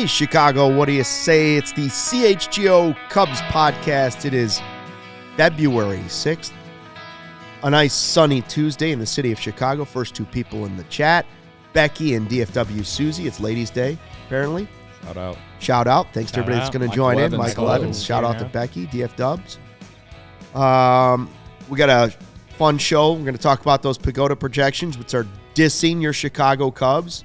Hey, Chicago, what do you say? It's the CHGO Cubs Podcast. It is February 6th, a nice sunny Tuesday in the city of Chicago. First two people in the chat, Becky and DFW Susie. It's Ladies' Day, apparently. Shout out. Shout out. Thanks to everybody that's going to join in. Michael Evans. Shout out to Becky, DFWs. We got a fun show. We're going to talk about those Pecota Projections, which are dissing your Chicago Cubs,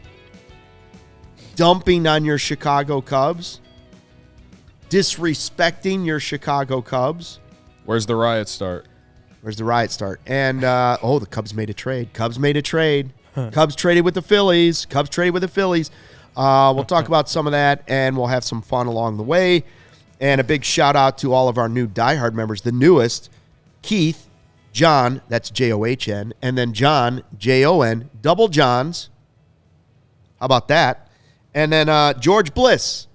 dumping on your Chicago Cubs, disrespecting your Chicago Cubs. Where's the riot start? And, the Cubs made a trade. Cubs traded with the Phillies. We'll talk about some of that, and we'll have some fun along the way. And a big shout-out to all of our new diehard members, the newest, Keith, John, that's John, and then John, Jon, double Johns. How about that? And then George Bliss.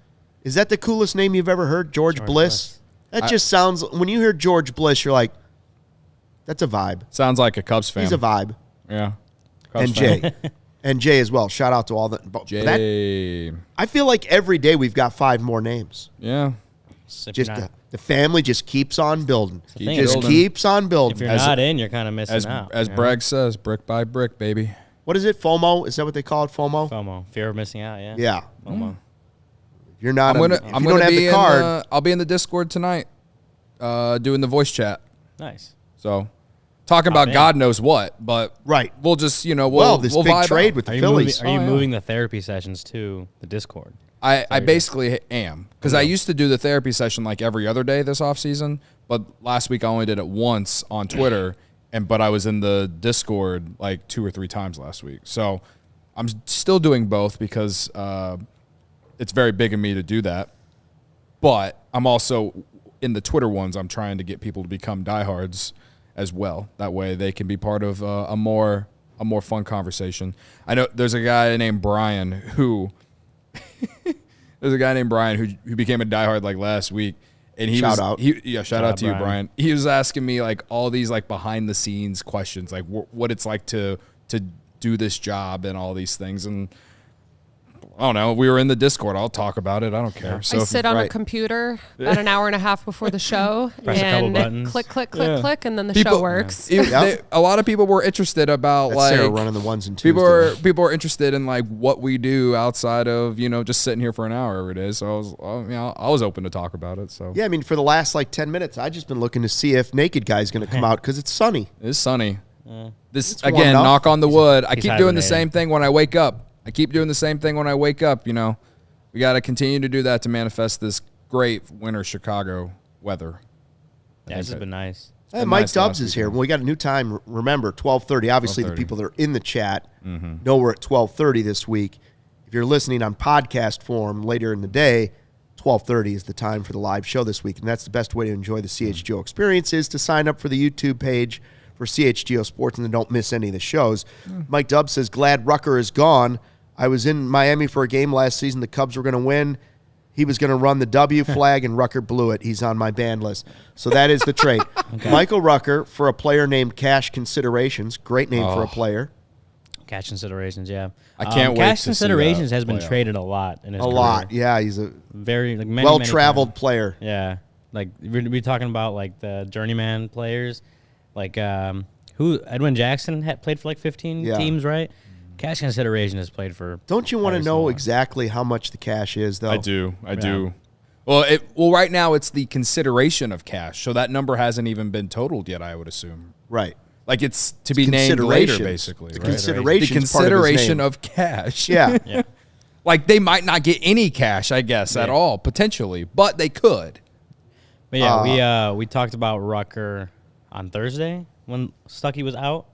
Is that the coolest name you've ever heard, George Bliss? That just sounds, when you hear George Bliss, you're like, that's a vibe. Sounds like a Cubs fan. He's a vibe. Yeah. Cubs and fan. Jay. And Jay as well. Shout out to all the Jay. I feel like every day we've got 5 more names. Yeah. Just the family just keeps on building. Keeps on building. If you're not in, you're kind of missing out. As Bragg says, brick by brick, baby. What is it? FOMO? Is that what they call it? FOMO? FOMO. Fear of missing out, yeah. Yeah. FOMO. If you're not, I'm you don't have the card. I'll be in the Discord tonight doing the voice chat. Nice. So, talking about God knows what, but right. We'll just, we'll this big vibe trade out. with the Phillies. Are you moving the therapy sessions to the Discord? I basically am, because I used to do the therapy session like every other day this offseason, but last week I only did it once on Twitter, but I was in the Discord like 2 or 3 times last week. So I'm still doing both because it's very big of me to do that. But I'm also in the Twitter ones, I'm trying to get people to become diehards as well. That way they can be part of a more fun conversation. I know there's a guy named Brian who who became a diehard like last week, and shout out to you, Brian. He was asking me like all these like behind the scenes questions, like what it's like to do this job and all these things. And I don't know. We were in the Discord. I'll talk about it. I don't care. So I sit on a computer about an hour and a half before the show Press a couple buttons. click, and then the show works. A lot of people were interested about That's like Sarah running the ones and twos. People are interested in like what we do outside of just sitting here for an hour every day. So I was open to talk about it. So yeah, I mean for the last like 10 minutes, I just been looking to see if Naked Guy's going to come out because it's sunny. It's sunny. This again, knock on the wood. I keep doing the same thing when I wake up. We got to continue to do that to manifest this great winter Chicago weather. Yeah, this has been nice. Hey, Mike Dubs is here. Well, we got a new time. Remember, 12:30. Obviously, the people that are in the chat know we're at 12:30 this week. If you're listening on podcast form later in the day, 12:30 is the time for the live show this week, and that's the best way to enjoy the CHGO experience is to sign up for the YouTube page for CHGO Sports and then don't miss any of the shows. Mike Dubs says, glad Rucker is gone. I was in Miami for a game last season. The Cubs were going to win. He was going to run the W flag, and Rucker blew it. He's on my banned list. So that is the trade. Okay. Michael Rucker for a player named Cash Considerations. Great name for a player. Cash Considerations, yeah. I can't wait Cash to Considerations see has been traded a lot in his career. A lot, yeah. He's a very well-traveled player. Yeah. Like, we're talking about, like, the journeyman players. Like, Edwin Jackson played for, like, 15 teams, right? Cash Consideration has played for. Don't you want to know exactly how much the cash is, though? I do. Well, right now it's the consideration of cash, so that number hasn't even been totaled yet, I would assume. Right. Like it's to be named later, basically. The right? consideration of cash. Yeah. Yeah. Like they might not get any cash, I guess, at all, potentially, but they could. But yeah, we talked about Rucker on Thursday when Stuckey was out.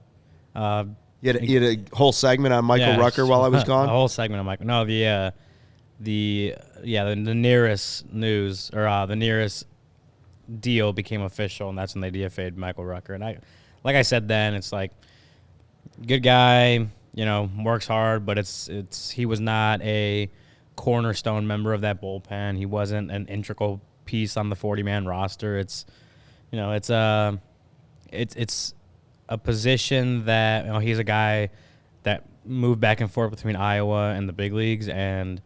You had a whole segment on Michael Rucker while I was gone? A whole segment on Michael. No, the nearest news or the nearest deal became official, and that's when they DFA'd Michael Rucker. And like I said then, it's like good guy, works hard, but he was not a cornerstone member of that bullpen. He wasn't an integral piece on the 40-man roster. It's a position that he's a guy that moved back and forth between Iowa and the big leagues, and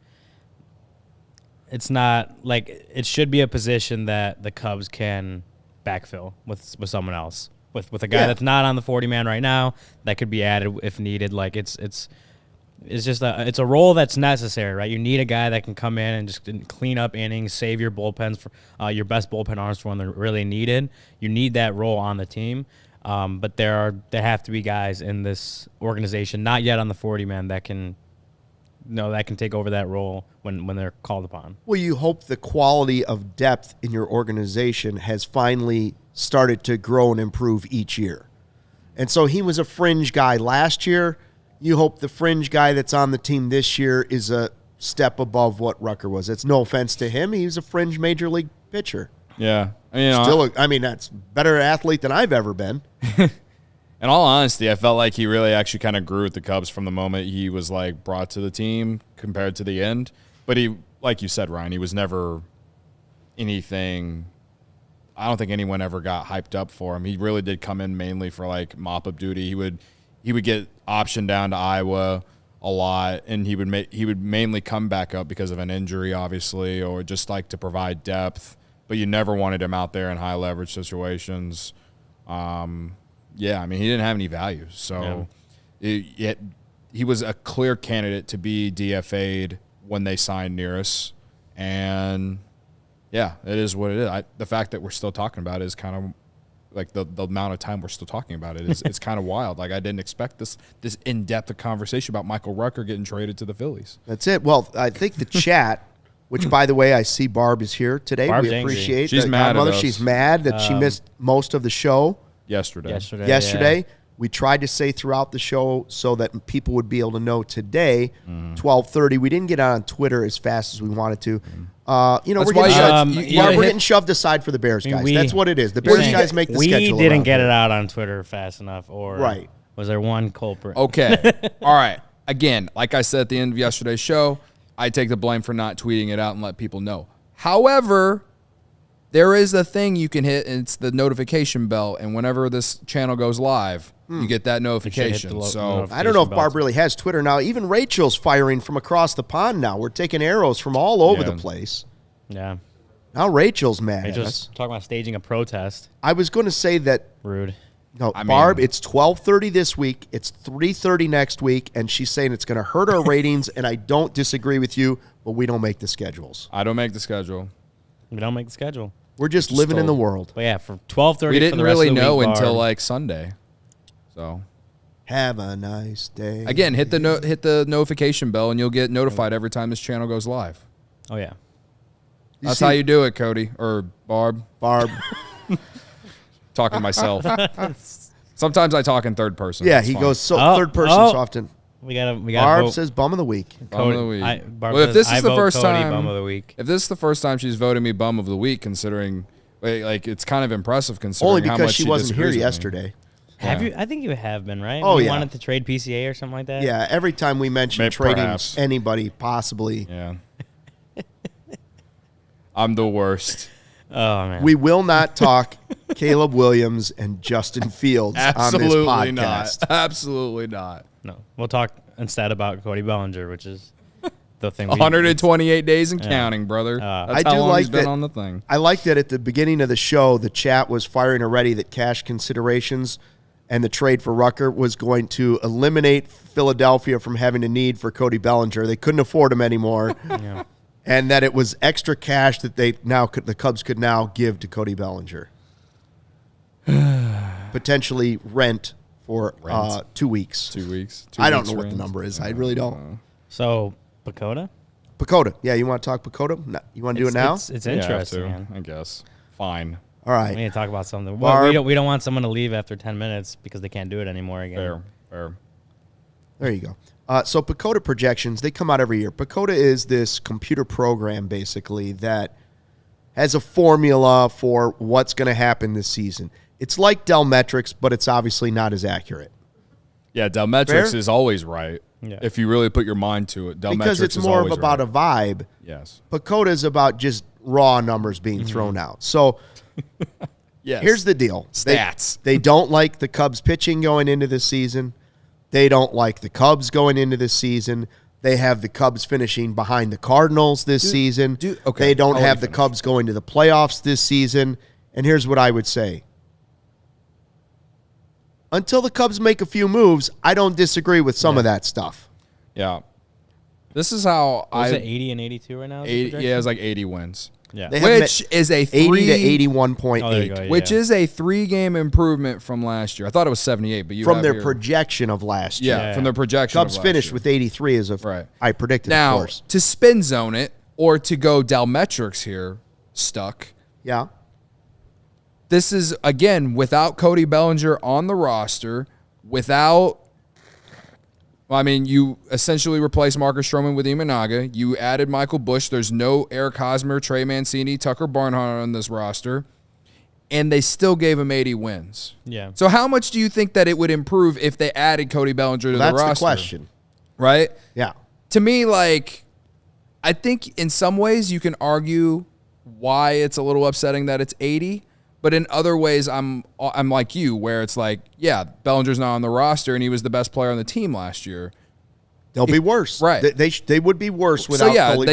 it's not like it should be a position that the Cubs can backfill with someone else. With a guy that's not on the 40-man right now that could be added if needed. Like it's just it's a role that's necessary, right? You need a guy that can come in and just clean up innings, save your bullpens for your best bullpen arms for when they're really needed. You need that role on the team. But there have to be guys in this organization, not yet on the 40-man, that can take over that role when they're called upon. Well, you hope the quality of depth in your organization has finally started to grow and improve each year. And so he was a fringe guy last year. You hope the fringe guy that's on the team this year is a step above what Rucker was. It's no offense to him. He was a fringe major league pitcher. Yeah. That's better athlete than I've ever been. In all honesty, I felt like he really actually kind of grew with the Cubs from the moment he was like brought to the team compared to the end. But he, like you said, Ryan, he was never anything. I don't think anyone ever got hyped up for him. He really did come in mainly for like mop-up duty. He would get optioned down to Iowa a lot, and he would mainly come back up because of an injury, obviously, or just like to provide depth. But you never wanted him out there in high leverage situations. Yeah, I mean, he didn't have any value. So he was a clear candidate to be DFA'd when they signed Neris. And, yeah, it is what it is. The fact that we're still talking about it is kind of like the amount of time we're still talking about it is it's kind of wild. Like, I didn't expect this in-depth conversation about Michael Rucker getting traded to the Phillies. That's it. Well, I think the chat, which, by the way, I see Barb is here today. Barb's we appreciate angry. She's mad at us. She's mad that she missed most of the show. Yesterday. Yeah. We tried to say throughout the show so that people would be able to know today, 12:30. We didn't get on Twitter as fast as we wanted to. We're getting shoved aside for the Bears guys. That's what it is. The Bears guys make the schedule. We didn't get it out on Twitter fast enough, or right. Was there one culprit? Okay. All right. Again, like I said at the end of yesterday's show, I take the blame for not tweeting it out and let people know. However, there is a thing you can hit, and it's the notification bell, and whenever this channel goes live, you get that notification. So I don't know if Barb really has Twitter now. Even Rachel's firing from across the pond now. We're taking arrows from all over the place. Yeah. Now Rachel's mad at us. Rachel's talking about staging a protest. I was going to say that. Rude. No, Barb, it's 12:30 this week. It's 3:30 next week, and she's saying it's going to hurt our ratings, and I don't disagree with you, but we don't make the schedules. I don't make the schedule. We don't make the schedule. We're just living in the world. But yeah, for 12:30 we didn't for the rest really of the know week, until Barb. like Sunday. So have a nice day. Again, hit the notification bell, and you'll get notified every time this channel goes live. Oh yeah, that's how you do it, Cody or Barb. Talking to myself. Sometimes I talk in third person. Yeah, he goes third person so often. We got. Barb says bum of the week. Bum of the week. Well, if this is the first time, bum of the week. If this is the first time she's voted me bum of the week, considering like it's kind of impressive considering only because how much she wasn't here yesterday. Have you? I think you have been, right? Oh, you wanted to trade PCA or something like that? Yeah, every time we mention trading anybody, possibly. Yeah. I'm the worst. Oh, man. We will not talk Caleb Williams and Justin Fields on this podcast. Absolutely not. No. We'll talk instead about Cody Bellinger, which is the thing. 128 days and counting, brother. That's how long he's been on the thing. I like that at the beginning of the show, the chat was firing already that cash considerations and the trade for Rucker was going to eliminate Philadelphia from having a need for Cody Bellinger. They couldn't afford him anymore. Yeah. And that it was extra cash that the Cubs could now give to Cody Bellinger. Potentially rent for 2 weeks. 2 weeks. I don't know what the number is. I really don't. So, Pecota? Pecota. Yeah, you want to talk Pecota? No. You want to do it now? It's interesting, man. I guess. Fine. All right. We need to talk about something. Well, we don't want someone to leave after 10 minutes because they can't do it anymore again. Fair. There you go. So Pecota Projections, they come out every year. Pecota is this computer program, basically, that has a formula for what's going to happen this season. It's like Delmetrics, but it's obviously not as accurate. Yeah, Delmetrics is always right. Yeah. If you really put your mind to it. Delmetrics because it's more of about a vibe. Yes. Pecota is about just raw numbers being thrown out. So here's the deal. Stats. They don't like the Cubs pitching going into this season. They don't like the Cubs going into this season. They have the Cubs finishing behind the Cardinals this season. Okay. They don't have the Cubs going to the playoffs this season. And here's what I would say. Until the Cubs make a few moves, I don't disagree with some of that stuff. Yeah. This is how Was it 80 and 82 right now? 80, yeah, it's like 80 wins. Yeah. Which is a 80 to 81.8. Which is a 3-game improvement from last year. I thought it was 78, but you from their projection of last year. Yeah, from their projection. Cubs finished with 83 as of I predicted, now, of course. To spin zone it or to go Delmetrics here, Stuck. Yeah. This is, again, without Cody Bellinger on the roster, without, I mean, you essentially replaced Marcus Stroman with Imanaga. You added Michael Busch. There's no Eric Hosmer, Trey Mancini, Tucker Barnhart on this roster. And they still gave him 80 wins. Yeah. So how much do you think that it would improve if they added Cody Bellinger to the roster? That's the question. Right? Yeah. To me, like, I think in some ways you can argue why it's a little upsetting that it's 80. But in other ways, I'm like you, where it's like, yeah, Bellinger's not on the roster, and he was the best player on the team last year. They'll be worse, right? They would be worse without. So yeah, Cody.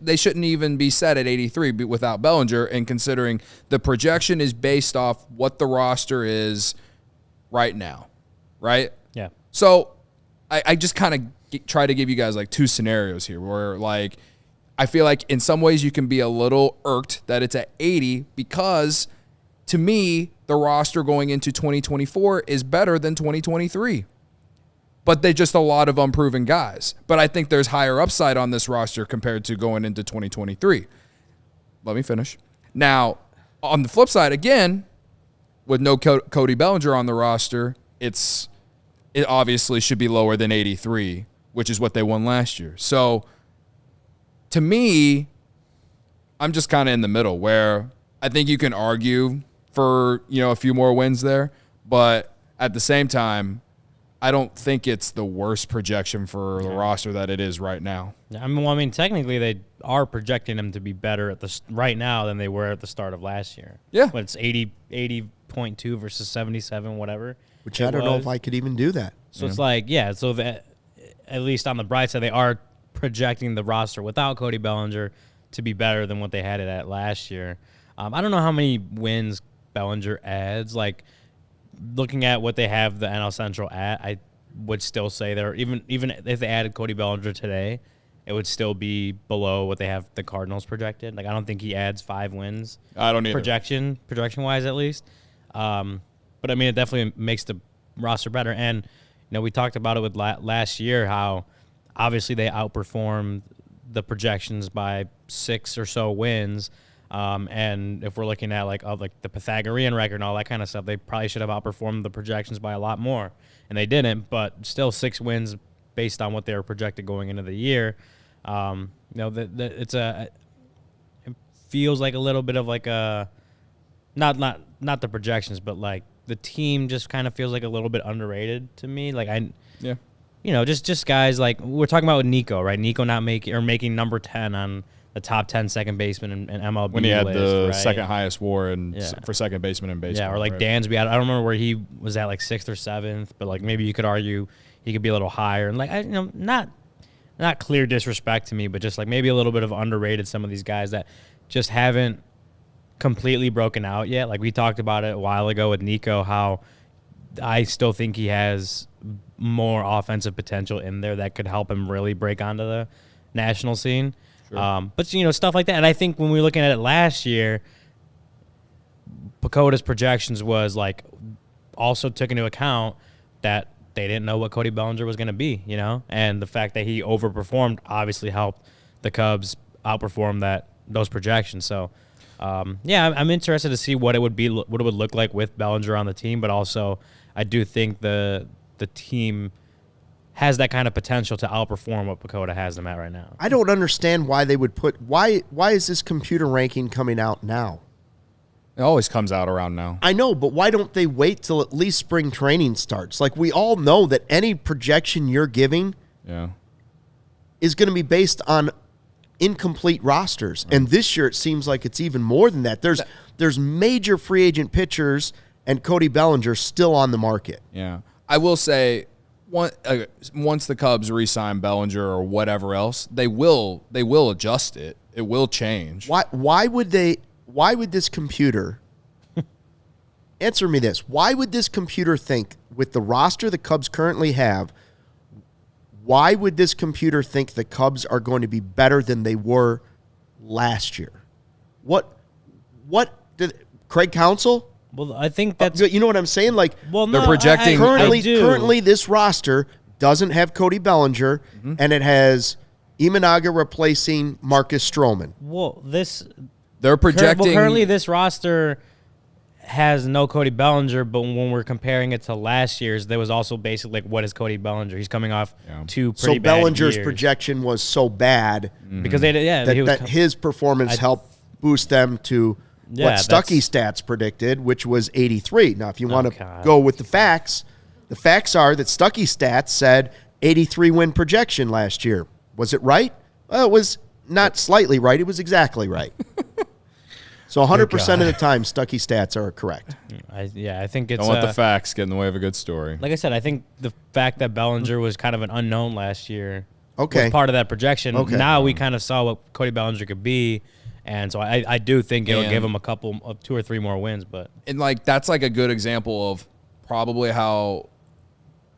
they shouldn't even be set at 83 without Bellinger. And considering the projection is based off what the roster is right now, right? Yeah. So I just kind of try to give you guys like two scenarios here, where like I feel like in some ways you can be a little irked that it's at 80 because, to me, the roster going into 2024 is better than 2023. But they're just a lot of unproven guys. But I think there's higher upside on this roster compared to going into 2023. Let me finish. Now, on the flip side, again, with no Cody Bellinger on the roster, it obviously should be lower than 83, which is what they won last year. So, to me, I'm just kind of in the middle, where I think you can argue for, a few more wins there, but at the same time, I don't think it's the worst projection for the roster that it is right now. I mean, technically they are projecting them to be better right now than they were at the start of last year. Yeah. But it's 80.2 versus 77, whatever. Which I don't know if I could even do that. So it's like, so that at least on the bright side, they are projecting the roster without Cody Bellinger to be better than what they had it at last year. I don't know how many wins Bellinger adds. Like, looking at what they have the NL Central at, I would still say they're even if they added Cody Bellinger today, it would still be below what they have the Cardinals projected. Like, I don't think he adds 5 wins. I don't either. Projection wise, at least. But I mean, it definitely makes the roster better. And we talked about it with last year, how obviously they outperformed the projections by 6 or so wins. And if we're looking at like the Pythagorean record and all that kind of stuff, they probably should have outperformed the projections by a lot more, and they didn't. But still, 6 wins based on what they were projected going into the year. It feels like a little bit of like a not the projections, but like the team just kind of feels like a little bit underrated to me. Like just guys like we're talking about with Nico, right? Nico not making number 10 on the top 10 second baseman in MLB when he had list, the right? second highest WAR for second baseman in baseball. Yeah, or like Dansby. I don't remember where he was at, like 6th or 7th, but like maybe you could argue he could be a little higher. And like not clear disrespect to me, but just like maybe a little bit of underrated some of these guys that just haven't completely broken out yet. Like we talked about it a while ago with Nico, how I still think he has more offensive potential in there that could help him really break onto the national scene. Sure. But stuff like that. And I think when we were looking at it last year, Pecota's projections was like also took into account that they didn't know what Cody Bellinger was going to be, and the fact that he overperformed obviously helped the Cubs outperform those projections. So, I'm interested to see what it would look like with Bellinger on the team, but also I do think the team has that kind of potential to outperform what Pecota has them at right now. I don't understand why they would why is this computer ranking coming out now? It always comes out around now. I know, but why don't they wait till at least spring training starts? Like, we all know that any projection you're giving is going to be based on incomplete rosters. Right. And this year it seems like it's even more than that. There's major free agent pitchers and Cody Bellinger still on the market. Yeah. I will say, once the Cubs re-sign Bellinger or whatever else, they will adjust it. It will change. Why would this computer answer me this? Why would this computer think, with the roster the Cubs currently have, why would this computer think the Cubs are going to be better than they were last year? What did Craig Counsell? Well, I think that's... You know what I'm saying? Like, well, they're projecting... Currently, this roster doesn't have Cody Bellinger, and it has Imanaga replacing Marcus Stroman. Well, they're projecting... currently, this roster has no Cody Bellinger, but when we're comparing it to last year's, there was also basically like, what is Cody Bellinger? He's coming off two pretty bad Bellinger's years. projection was so bad because that his performance helped boost them to what Stuckey stats predicted, which was 83. Now, if you want to go with the facts are that Stuckey stats said 83 win projection last year. Was it right? Well, it was not slightly right. It was exactly right. So 100% of the time, Stuckey stats are correct. I think it's... Don't let the facts get in the way of a good story. Like I said, I think the fact that Bellinger was kind of an unknown last year was part of that projection. Okay. Now we kind of saw what Cody Bellinger could be, and so I do think it'll give him a couple of 2 or 3 more wins. And like that's like a good example of probably how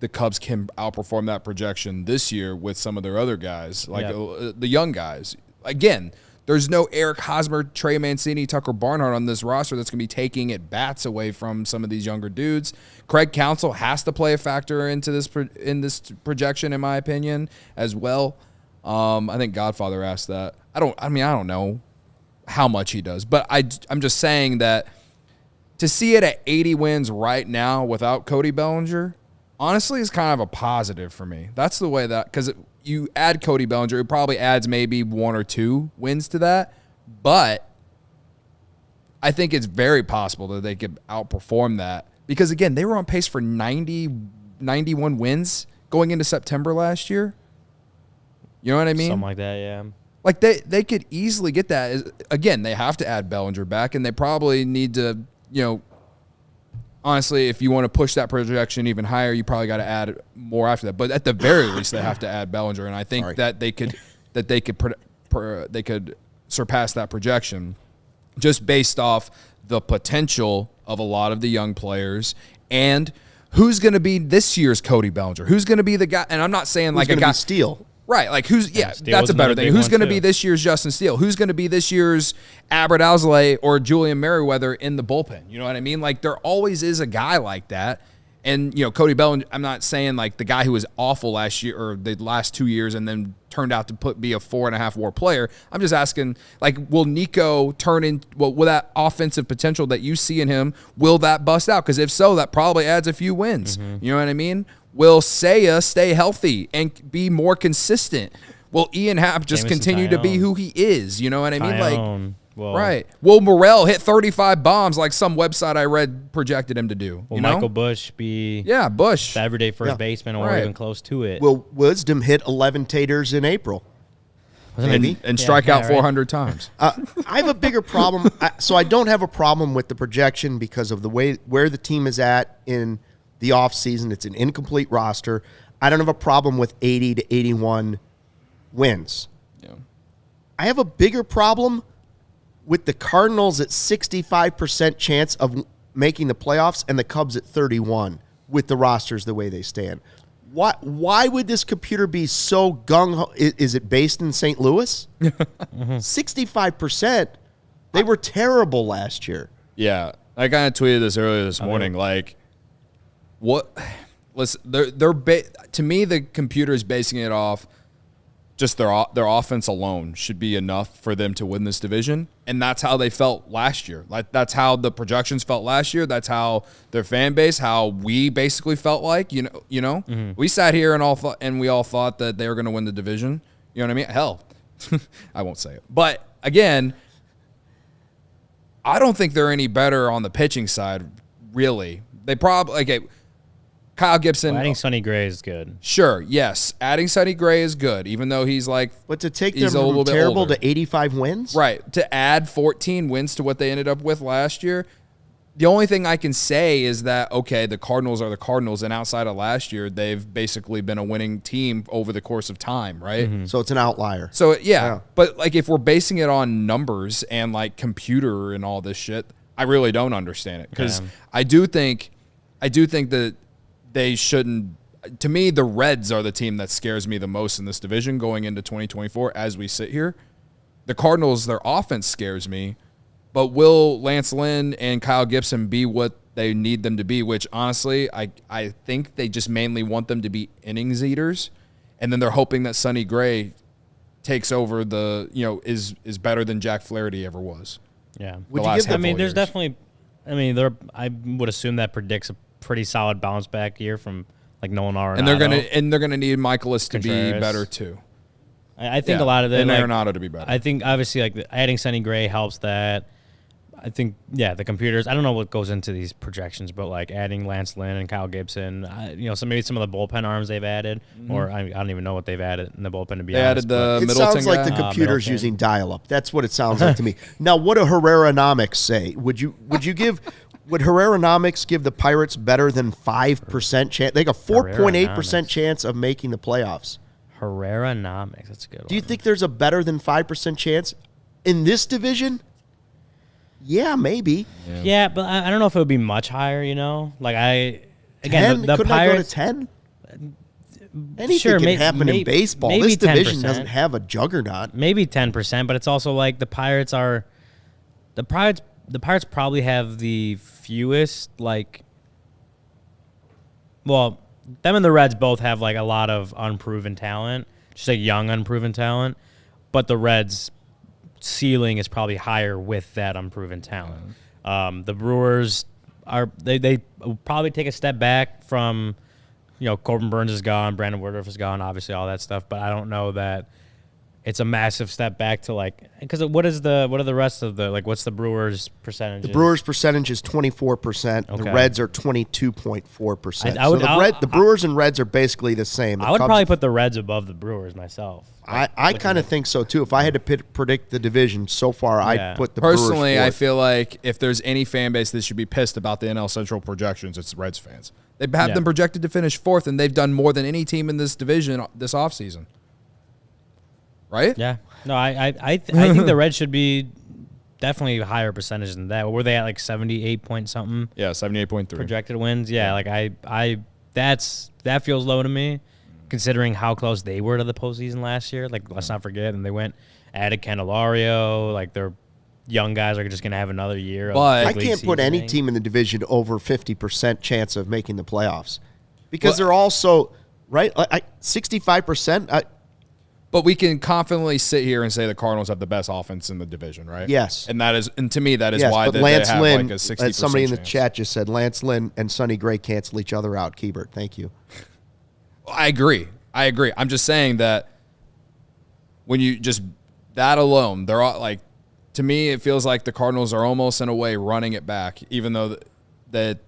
the Cubs can outperform that projection this year with some of their other guys, like the young guys. Again, there's no Eric Hosmer, Trey Mancini, Tucker Barnhart on this roster that's going to be taking at bats away from some of these younger dudes. Craig Counsell has to play a factor into this projection, in my opinion, as well. I think Godfather asked that. I don't know how much he does, but I'm just saying that to see it at 80 wins right now without Cody Bellinger, honestly, is kind of a positive for me. That's the way that, because you add Cody Bellinger, it probably adds maybe 1 or 2 wins to that. But I think it's very possible that they could outperform that. Because, again, they were on pace for 91 wins going into September last year. You know what I mean? Something like that, yeah. Like, they could easily get that. Again, they have to add Bellinger back, and they probably need to, honestly, if you want to push that projection even higher, you probably got to add more after that. But at the very least, they have to add Bellinger, and I think that they could surpass that projection just based off the potential of a lot of the young players and who's going to be this year's Cody Bellinger. Who's going to be the guy? And I'm not saying like a guy Steele. Right, like that's a better thing. Who's going to be this year's Justin Steele? Who's going to be this year's Albert Alzolay or Julian Merriweather in the bullpen? You know what I mean? Like there always is a guy like that. And, Cody Bellinger, I'm not saying like the guy who was awful last year or the last 2 years and then turned out to be a 4.5 WAR player. I'm just asking, like, will Nico turn in, will that offensive potential that you see in him, will that bust out? Because if so, that probably adds a few wins. You know what I mean? Will Seiya stay healthy and be more consistent? Will Ian Happ just continue to be who he is? You know what I mean? Like, right. Will Morel hit 35 bombs like some website I read projected him to do? Will Michael Bush be Bush, the everyday first baseman or even close to it? Will Wisdom hit 11 taters in April? Maybe. And strike out 400 times. I have a bigger problem. So I don't have a problem with the projection because of the way where the team is at in the offseason. It's an incomplete roster. I don't have a problem with 80 to 81 wins. Yeah. I have a bigger problem with the Cardinals at 65% chance of making the playoffs and the Cubs at 31 with the rosters the way they stand. Why would this computer be so gung-ho? Is it based in St. Louis? 65%. They were terrible last year. Yeah. I kind of tweeted this earlier this morning. Like, what? Listen, to me, the computer is basing it off just their offense alone should be enough for them to win this division, and that's how they felt last year. Like that's how the projections felt last year. That's how their fan base, how we basically felt like. We sat here and we all thought that they were going to win the division. You know what I mean? Hell, I won't say it, but again, I don't think they're any better on the pitching side. Really, they probably Kyle Gibson. Adding Sonny Gray is good. Sure, yes. Adding Sonny Gray is good, even though he's like... But to take them from terrible to 85 wins? Right. To add 14 wins to what they ended up with last year, The only thing I can say is that, okay, the Cardinals are the Cardinals, and outside of last year, they've basically been a winning team over the course of time, right? Mm-hmm. So it's an outlier. So, yeah. But, like, if we're basing it on numbers and, like, computer and all this shit, I really don't understand it. Because I do think that they shouldn't – to me, the Reds are the team that scares me the most in this division going into 2024 as we sit here. The Cardinals, their offense scares me. But will Lance Lynn and Kyle Gibson be what they need them to be, which honestly I think they just mainly want them to be innings eaters, and then they're hoping that Sonny Gray takes over is better than Jack Flaherty ever was. Yeah. There's definitely I would assume that predicts a pretty solid bounce back year from like Nolan Arenado. And they're gonna need Michaelis to be better too. I think a lot of it, and Arenado to be better. I think obviously like adding Sonny Gray helps that. I think, the computers, I don't know what goes into these projections, but like adding Lance Lynn and Kyle Gibson, maybe some of the bullpen arms they've added, or I don't even know what they've added in the bullpen to be honest. They added the It Middleton sounds like guy? the computer's using dial-up. That's what it sounds like to me. Now, what do Herreranomics say? Would Herreranomics give the Pirates better than 5% chance? They got 4.8% chance of making the playoffs. Herreranomics, that's a good one. Do you think there's a better than 5% chance in this division? Yeah, maybe. Yeah, but I don't know if it would be much higher, Like the Couldn't Pirates I go to 10? Anything can happen in baseball. This division 10%. doesn't have a juggernaut. Maybe 10%, but it's also like the Pirates probably have the fewest them and the Reds both have like a lot of unproven talent, just like young unproven talent, but the Reds ceiling is probably higher with that unproven talent. The Brewers they probably take a step back from, Corbin Burns is gone, Brandon Woodruff is gone, obviously all that stuff, but I don't know that it's a massive step back to because what are the rest of what's the Brewers percentage? The Brewers percentage is 24%. Okay. The Reds are 22.4%. The Brewers and Reds are basically the same. I would probably put the Reds above the Brewers myself. I kind of think so too. If I had to predict the division so far, I'd put the Brewers personally. fourth. I feel like if there's any fan base that should be pissed about the NL Central projections, it's Reds fans. They have them projected to finish fourth, and they've done more than any team in this division this offseason. Right? Yeah. No, I think the Reds should be definitely a higher percentage than that. Were they at 78 point something? Yeah, 78.3 projected wins. Yeah, that feels low to me, considering how close they were to the postseason last year. Let's not forget, and they added Candelario. Their young guys are just going to have another year. But I can't put any team in the division over 50% chance of making the playoffs because they're also right 65%. But we can confidently sit here and say the Cardinals have the best offense in the division, right? Yes. And to me, that is why but Lance they have Lynn, a 60% somebody in the chance. chat just said Lance Lynn and Sonny Gray cancel each other out. Keybert, thank you. I agree. I'm just saying that when you just that alone, they're all to me, it feels like the Cardinals are almost in a way running it back, even though we're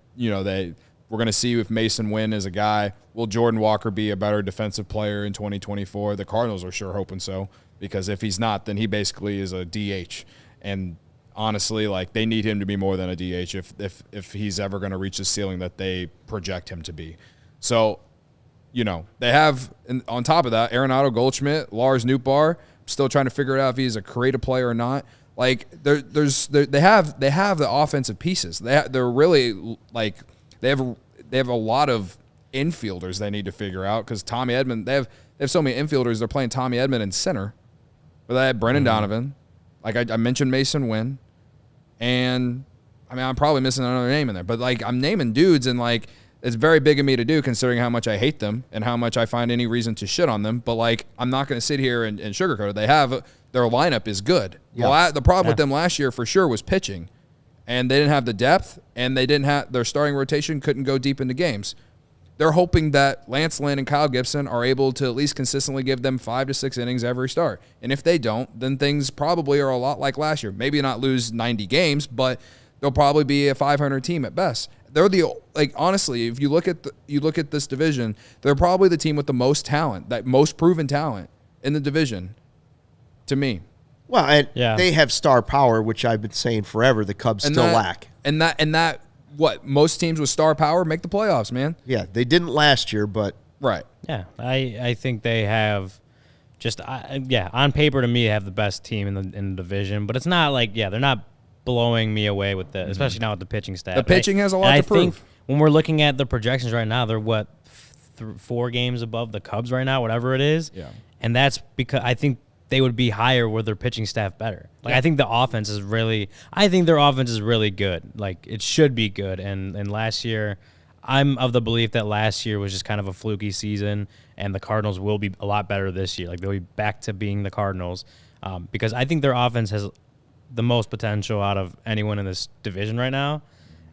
going to see if Mason Wynn is a guy. Will Jordan Walker be a better defensive player in 2024? The Cardinals are sure hoping so, because if he's not, then he basically is a DH. And honestly, they need him to be more than a DH if he's ever going to reach the ceiling that they project him to be. So, they have, on top of that, Arenado, Goldschmidt, Lars Nootbaar. Still trying to figure out if he's a creative player or not. They have the offensive pieces. They're really they have a lot of infielders they need to figure out, because Tommy Edman, they have so many infielders. They're playing Tommy Edman in center, but they have Brendan Donovan, I mentioned Mason Wynn, and I'm probably missing another name in there, but I'm naming dudes, and it's very big of me to do considering how much I hate them and how much I find any reason to shit on them. But I'm not going to sit here and sugarcoat it. Their lineup is good. Yeah. Well, the problem with them last year for sure was pitching, and they didn't have the depth, and they didn't have their starting rotation couldn't go deep into games. They're hoping that Lance Lynn and Kyle Gibson are able to at least consistently give them 5 to 6 innings every start. And if they don't, then things probably are a lot like last year. Maybe not lose 90 games, but they'll probably be a 500 team at best. They're honestly, if you look at this division, they're probably the team with the most talent, that most proven talent in the division, to me. Well, and they have star power, which I've been saying forever. The Cubs still lack. And that what most teams with star power make the playoffs, man. Yeah, they didn't last year, but right. Yeah, I think they have just on paper to me have the best team in the division, but it's not like they're not blowing me away with the especially now with the pitching staff. The pitching has a lot to prove. I think when we're looking at the projections right now, they're 4 games above the Cubs right now, whatever it is. Yeah. And that's because I think they would be higher with their pitching staff better. Like I think their offense is really good. Like it should be good. And last year, I'm of the belief that last year was just kind of a fluky season, and the Cardinals will be a lot better this year. Like they'll be back to being the Cardinals, because I think their offense has the most potential out of anyone in this division right now.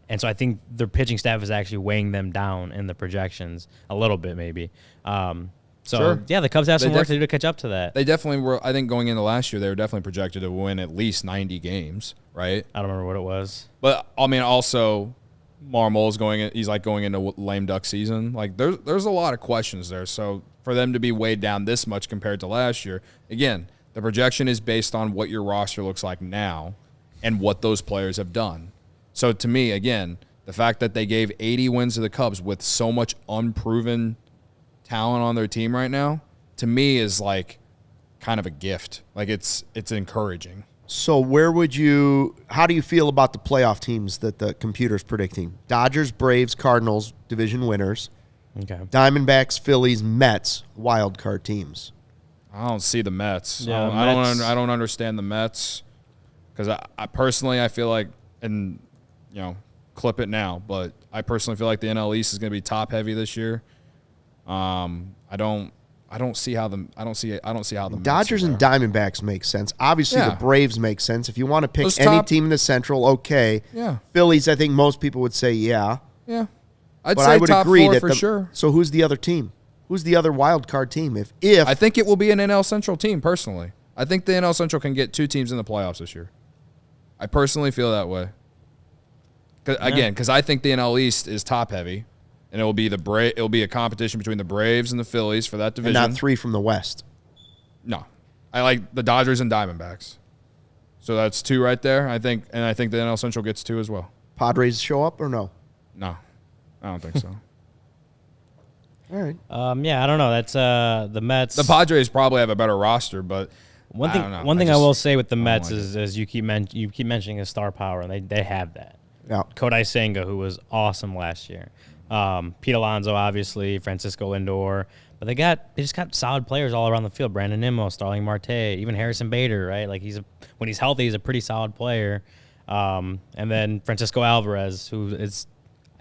And so I think their pitching staff is actually weighing them down in the projections a little bit, maybe. The Cubs have some work to do to catch up to that. They definitely were. I think going into last year, they were definitely projected to win at least 90 games, right? I don't remember what it was. But I mean, also, Marmol's he's like going into lame duck season. Like there's a lot of questions there. So for them to be weighed down this much compared to last year, again, the projection is based on what your roster looks like now and what those players have done. So to me, again, the fact that they gave 80 wins to the Cubs with so much unproven talent on their team right now, to me is like kind of a gift. Like it's encouraging. So how do you feel about the playoff teams that the computer's predicting? Dodgers, Braves, Cardinals, division winners. Okay. Diamondbacks, Phillies, Mets, wild card teams. I don't see the Mets. Yeah, I don't understand the Mets because I personally feel like, and clip it now, but I personally feel like the NL East is going to be top heavy this year. I don't see how the Mets Dodgers and Diamondbacks make sense. Obviously, the Braves make sense. If you want to pick any team in the Central, okay. Yeah. Phillies, I think most people would say Yeah. But I would top agree 4 that for sure. So who's the other team? Who's the other wild card team? If I think it will be an NL Central team, personally. I think the NL Central can get 2 teams in the playoffs this year. I personally feel that way. Because I think the NL East is top heavy, and it will be a competition between the Braves and the Phillies for that division. And not 3 from the West. No, I like the Dodgers and Diamondbacks. So that's 2 right there. I think the NL Central gets 2 as well. Padres show up or no? No, I don't think so. All right. I don't know. That's the Mets. The Padres probably have a better roster, but one thing I will say with the Mets is you keep mentioning his star power, and they have that. Yeah. Cody Senga, who was awesome last year. Pete Alonso, obviously, Francisco Lindor. But they just got solid players all around the field. Brandon Nimmo, Starling Marte, even Harrison Bader, right? Like when he's healthy, he's a pretty solid player. And then Francisco Alvarez, who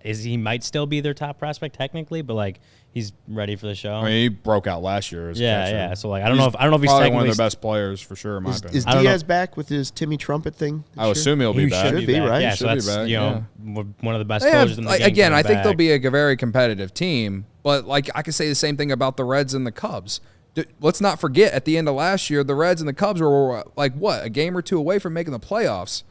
he might still be their top prospect technically, but like he's ready for the show. I mean, he broke out last year as a catcher. Yeah. So like I don't know if he's probably technically one of their best players for sure. In my opinion. Is Diaz back with his Timmy Trumpet thing? I would assume he'll be back. Should be right. Yeah, Should so that's be back, one of the best closers in the game. Again, I think back. they'll be a very competitive team, but like I could say the same thing about the Reds and the Cubs. Let's not forget at the end of last year, the Reds and the Cubs were like a game or 2 away from making the playoffs.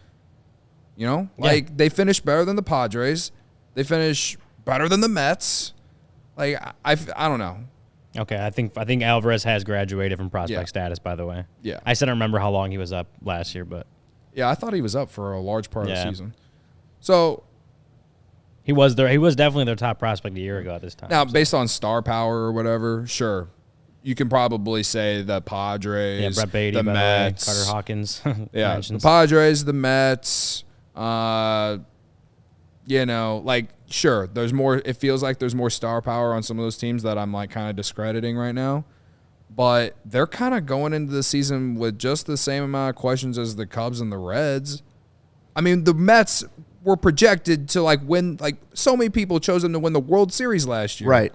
They finished better than the Padres. They finished better than the Mets. Like I don't know. Okay, I think Alvarez has graduated from prospect status. By the way, yeah. I don't remember how long he was up last year, but I thought he was up for a large part of the season. So he was there. He was definitely their top prospect a year ago at this time. Now, based on star power or whatever, sure, you can probably say the Padres, Brett Beatty, the Mets, Carter Hawkins. The Padres, the Mets. Sure, there's more. It feels like there's more star power on some of those teams that I'm like kind of discrediting right now. But they're kind of going into the season with just the same amount of questions as the Cubs and the Reds. I mean, the Mets were projected to win. Like so many people chose them to win the World Series last year, Right?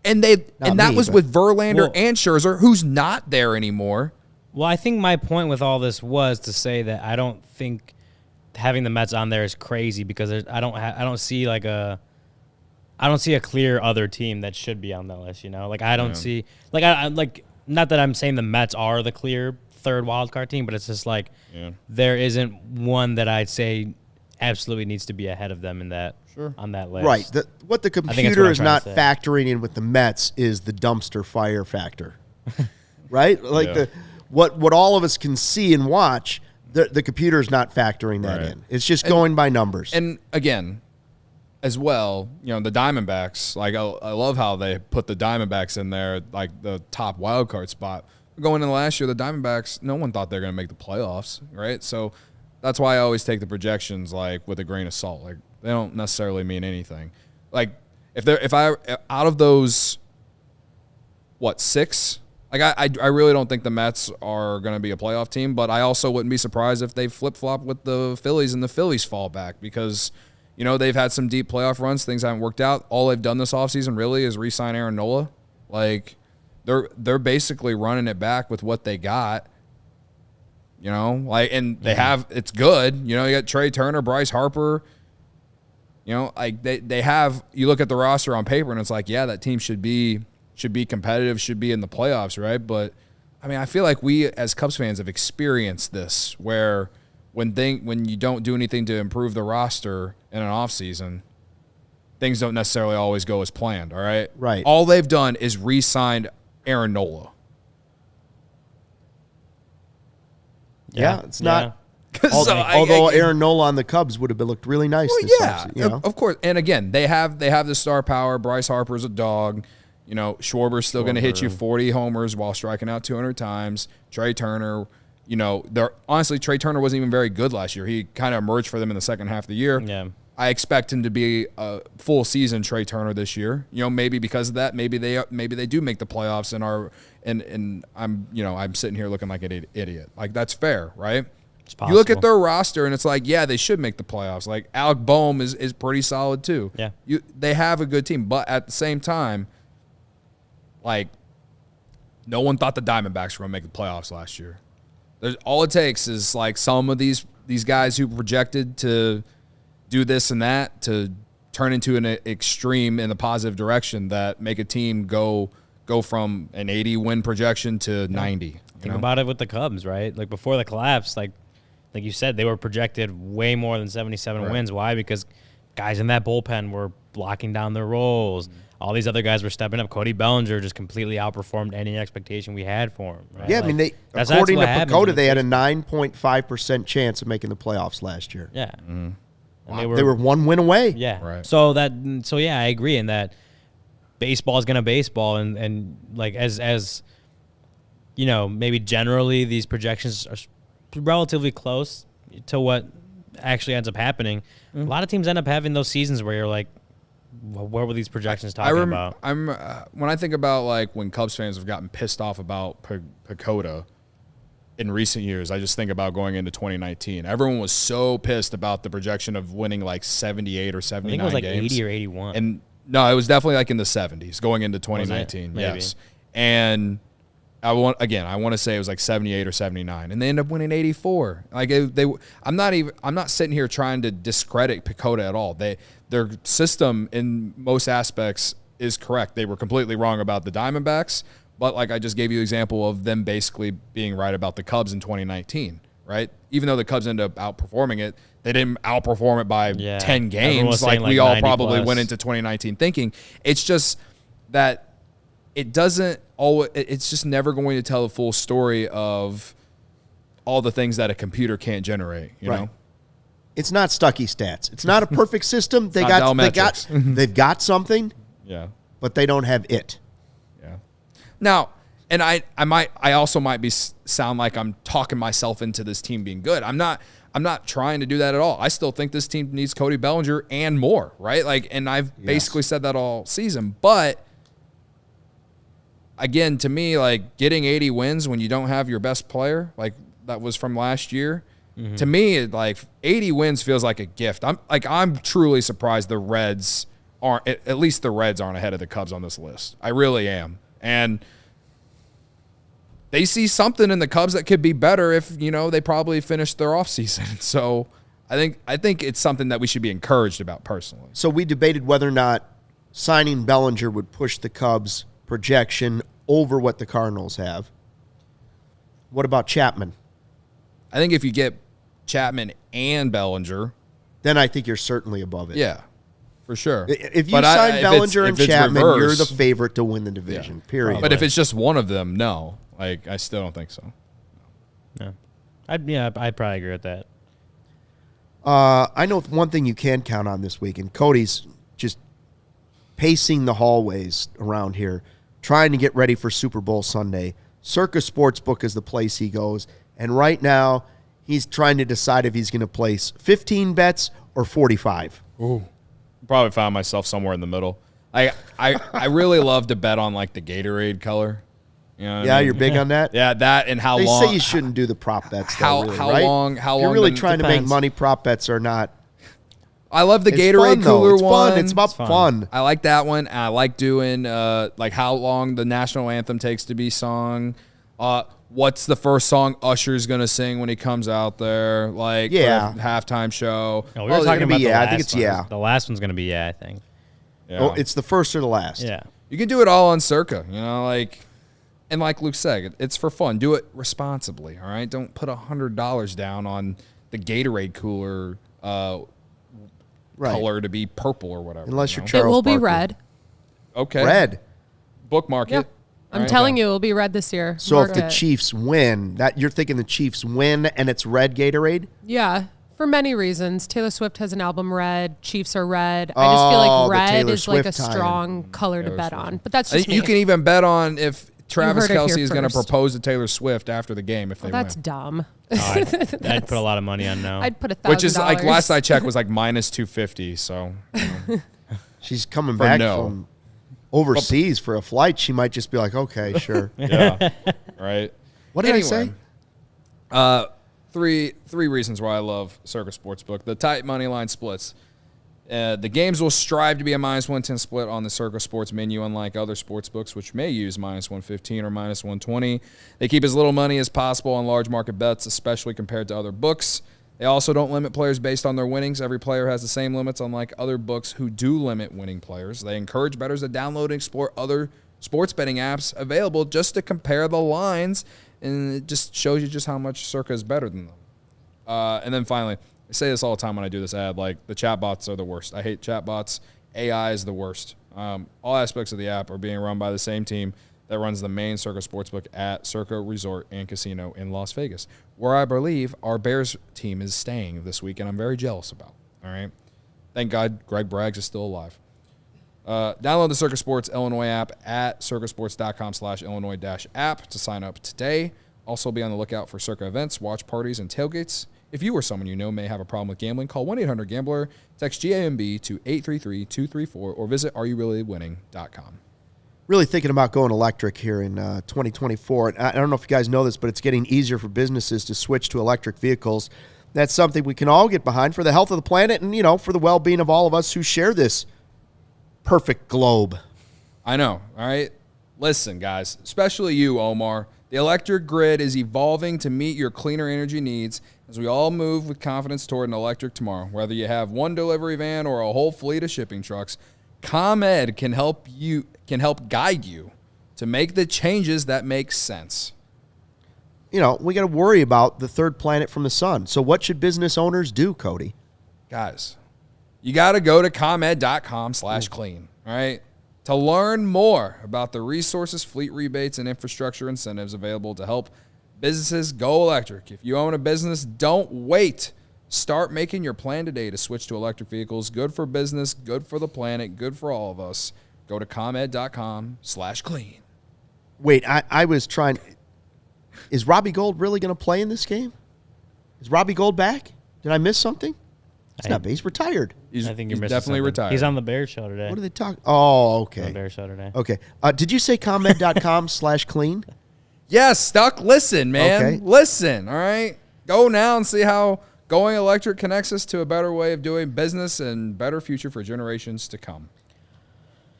And that was with Verlander and Scherzer, who's not there anymore. Well, I think my point with all this was to say that I don't think having the Mets on there is crazy because I don't see a clear other team that should be on the list. I don't see not that I'm saying the Mets are the clear third wild card team, but it's just there isn't one that I'd say absolutely needs to be ahead of them in that on that list. Right. What the computer is not factoring in with the Mets is the dumpster fire factor. Right? what all of us can see and watch, the computer's not factoring that in. It's just going by numbers. And again, as well, the Diamondbacks, like I love how they put the Diamondbacks in there, like the top wild card spot. Going into last year, the Diamondbacks, no one thought they were going to make the playoffs, right? So that's why I always take the projections like with a grain of salt. Like they don't necessarily mean anything. Like if I out of those, 6? Like I really don't think the Mets are going to be a playoff team, but I also wouldn't be surprised if they flip-flop with the Phillies and the Phillies fall back because, they've had some deep playoff runs. Things haven't worked out. All they've done this offseason really is re-sign Aaron Nola. Like they're basically running it back with what they got. And they have it's good. You got Trey Turner, Bryce Harper. Like they have. You look at the roster on paper, and it's like, yeah, that team should be competitive, should be in the playoffs, right? But I mean, I feel like we as Cubs fans have experienced this, where when you don't do anything to improve the roster in an offseason, things don't necessarily always go as planned. All right, right. All they've done is re-signed Aaron Nola. Yeah, it's not. Although Aaron Nola on the Cubs would have looked really nice. Well, this yeah, offseason, of course. And again, they have the star power. Bryce Harper's a dog. Schwarber's still going to hit you 40 homers while striking out 200 times. Trey Turner, honestly, Trey Turner wasn't even very good last year. He kind of emerged for them in the second half of the year. Yeah. I expect him to be a full season Trey Turner this year. Maybe because of that, maybe they do make the playoffs and I'm sitting here looking like an idiot. Like that's fair, right? It's possible. You look at their roster and it's like, yeah, they should make the playoffs. Like Alec Boehm is pretty solid too. Yeah. They have a good team, but at the same time, like no one thought the Diamondbacks were going to make the playoffs last year. All it takes is like some of these guys who projected to do this and that to turn into an extreme in the positive direction that make a team go from an 80 win projection to 90. Think about it with the Cubs, right? Like before the collapse, like you said, they were projected way more than 77 wins. Why? Because guys in that bullpen were blocking down their roles. All these other guys were stepping up. Cody Bellinger just completely outperformed any expectation we had for him. Right? Yeah, I mean, according to Pecota, they had a 9.5% chance of making the playoffs last year. Yeah. Mm-hmm. Wow. They were one win away. Yeah. Right. So yeah, I agree in that baseball is going to baseball, and like as maybe generally these projections are relatively close to what actually ends up happening. Mm-hmm. A lot of teams end up having those seasons where you're like, what were these projections talking about? When I think about like when Cubs fans have gotten pissed off about Pecota in recent years, I just think about going into 2019. Everyone was so pissed about the projection of winning like 78 or 79 games. I think it was like games. 80 or 81. And no, it was definitely like in the 70s going into 2019. Yes. And I want to say it was like 78 or 79, and they end up winning 84. Like I'm not sitting here trying to discredit Pecota at all. Their system in most aspects is correct. They were completely wrong about the Diamondbacks, but like I just gave you an example of them basically being right about the Cubs in 2019, right? Even though the Cubs ended up outperforming it, they didn't outperform it by 10 games like we all probably went into 2019 thinking. It's just that it doesn't always, it's just never going to tell the full story of all the things that a computer can't generate, you know? It's not Stucky stats. It's not a perfect system. They've got something. Yeah. But they don't have it. Yeah. Now, and I also might sound like I'm talking myself into this team being good. I'm not trying to do that at all. I still think this team needs Cody Bellinger and more, right? Like, and I've basically said that all season. But again, to me, like getting 80 wins when you don't have your best player, like that was from last year. Mm-hmm. To me, like 80 wins feels like a gift. I'm truly surprised the Reds aren't, at least the Reds aren't ahead of the Cubs on this list. I really am. And they see something in the Cubs that could be better if, they probably finished their offseason. So I think it's something that we should be encouraged about personally. So we debated whether or not signing Bellinger would push the Cubs' projection over what the Cardinals have. What about Chapman? I think if you get Chapman and Bellinger, then I think you're certainly above it. Yeah, for sure. If you sign Bellinger and Chapman, you're the favorite to win the division, period. But if it's just one of them, no. Like, I still don't think so. Yeah. I'd probably agree with that. I know one thing you can count on this week, and Cody's just pacing the hallways around here, trying to get ready for Super Bowl Sunday. CIRCA Sportsbook is the place he goes, and right now he's trying to decide if he's going to place 15 bets or 45. Ooh. Probably found myself somewhere in the middle. I really love to bet on like the Gatorade color. You know what I mean? You're big on that? Yeah, that and how they long. They say you shouldn't do the prop bets, though, really, how right? long? If you're really trying to make money, prop bets are not. I love the It's Gatorade fun, cooler it's one. Fun. It's about fun. I like that one. I like doing like how long the national anthem takes to be sung. What's the first song Usher's gonna sing when he comes out there? Like for a halftime show. No, we were talking about the last I think it's one. The last one's gonna be I think. Yeah. Oh, it's the first or the last. Yeah. You can do it all on CIRCA. You know, like. And like Luke said, it's for fun. Do it responsibly, all right? Don't put $100 down on the Gatorade cooler color to be purple or whatever. Unless you're It Charles will be Barkley. red. Okay. Red. Bookmark Yeah. it. I'm telling you, it will be red this year. So if the Mark it. Chiefs win, that you're thinking the Chiefs win and it's red Gatorade? Yeah, for many reasons. Taylor Swift has an album Red. Chiefs are red. I just feel like the red Taylor is like a Swift tie-in. strong color to bet on. But that's just me. You can even bet on if Travis heard it here Kelce is going to first. propose to Taylor Swift after the game if they That's win. dumb. I'd put a lot of money on no. I'd put $1,000. Which is like last I checked was like minus 250. So She's coming For back no. from overseas for a flight. She might just be like, okay, sure. yeah, right. What did I say? Three reasons why I love CIRCA Sportsbook. The tight money line splits. The games will strive to be a minus 110 split on the CIRCA Sports menu, unlike other sports books, which may use minus 115 or minus 120. They keep as little money as possible on large market bets, especially compared to other books. They also don't limit players based on their winnings. Every player has the same limits, unlike other books who do limit winning players. They encourage bettors to download and explore other sports betting apps available just to compare the lines, and it just shows you just how much CIRCA is better than them. And then finally, I say this all the time when I do this ad, like the chatbots are the worst. I hate chatbots. AI is the worst. All aspects of the app are being run by the same team that runs the main CIRCA Sportsbook at CIRCA Resort and Casino in Las Vegas, where I believe our Bears team is staying this week, and I'm very jealous about. All right. Thank God Greg Braggs is still alive. Download the CIRCA Sports Illinois app at circasports.com/Illinois-app to sign up today. Also be on the lookout for CIRCA events, watch parties, and tailgates. If you or someone you know may have a problem with gambling, call 1-800-GAMBLER, text GAMB to 833-234, or visit areyourreallywinning.com. Really thinking about going electric here in 2024. And I don't know if you guys know this, but it's getting easier for businesses to switch to electric vehicles. That's something we can all get behind for the health of the planet and, for the well-being of all of us who share this perfect globe. I know, all right? Listen, guys, especially you, Omar. The electric grid is evolving to meet your cleaner energy needs as we all move with confidence toward an electric tomorrow. Whether you have one delivery van or a whole fleet of shipping trucks, ComEd can help guide you to make the changes that make sense. We got to worry about the third planet from the sun. So what should business owners do, Cody? Guys, you got to go to ComEd.com/clean, all right? To learn more about the resources, fleet rebates, and infrastructure incentives available to help businesses go electric. If you own a business, don't wait. Start making your plan today to switch to electric vehicles. Good for business, good for the planet, good for all of us. Go to ComEd.com/clean. Wait, I was trying. Is Robbie Gold really going to play in this game? Is Robbie Gold back? Did I miss something? He's not. He's retired. I think you're he's missing definitely something. retired. He's on the Bears show today. What are they talking? Oh, okay. On the Bears show today. Okay. Did you say ComEd.com/clean? Yes, Stuck, listen, man. Okay. Listen, all right? Go now and see how going electric connects us to a better way of doing business and better future for generations to come.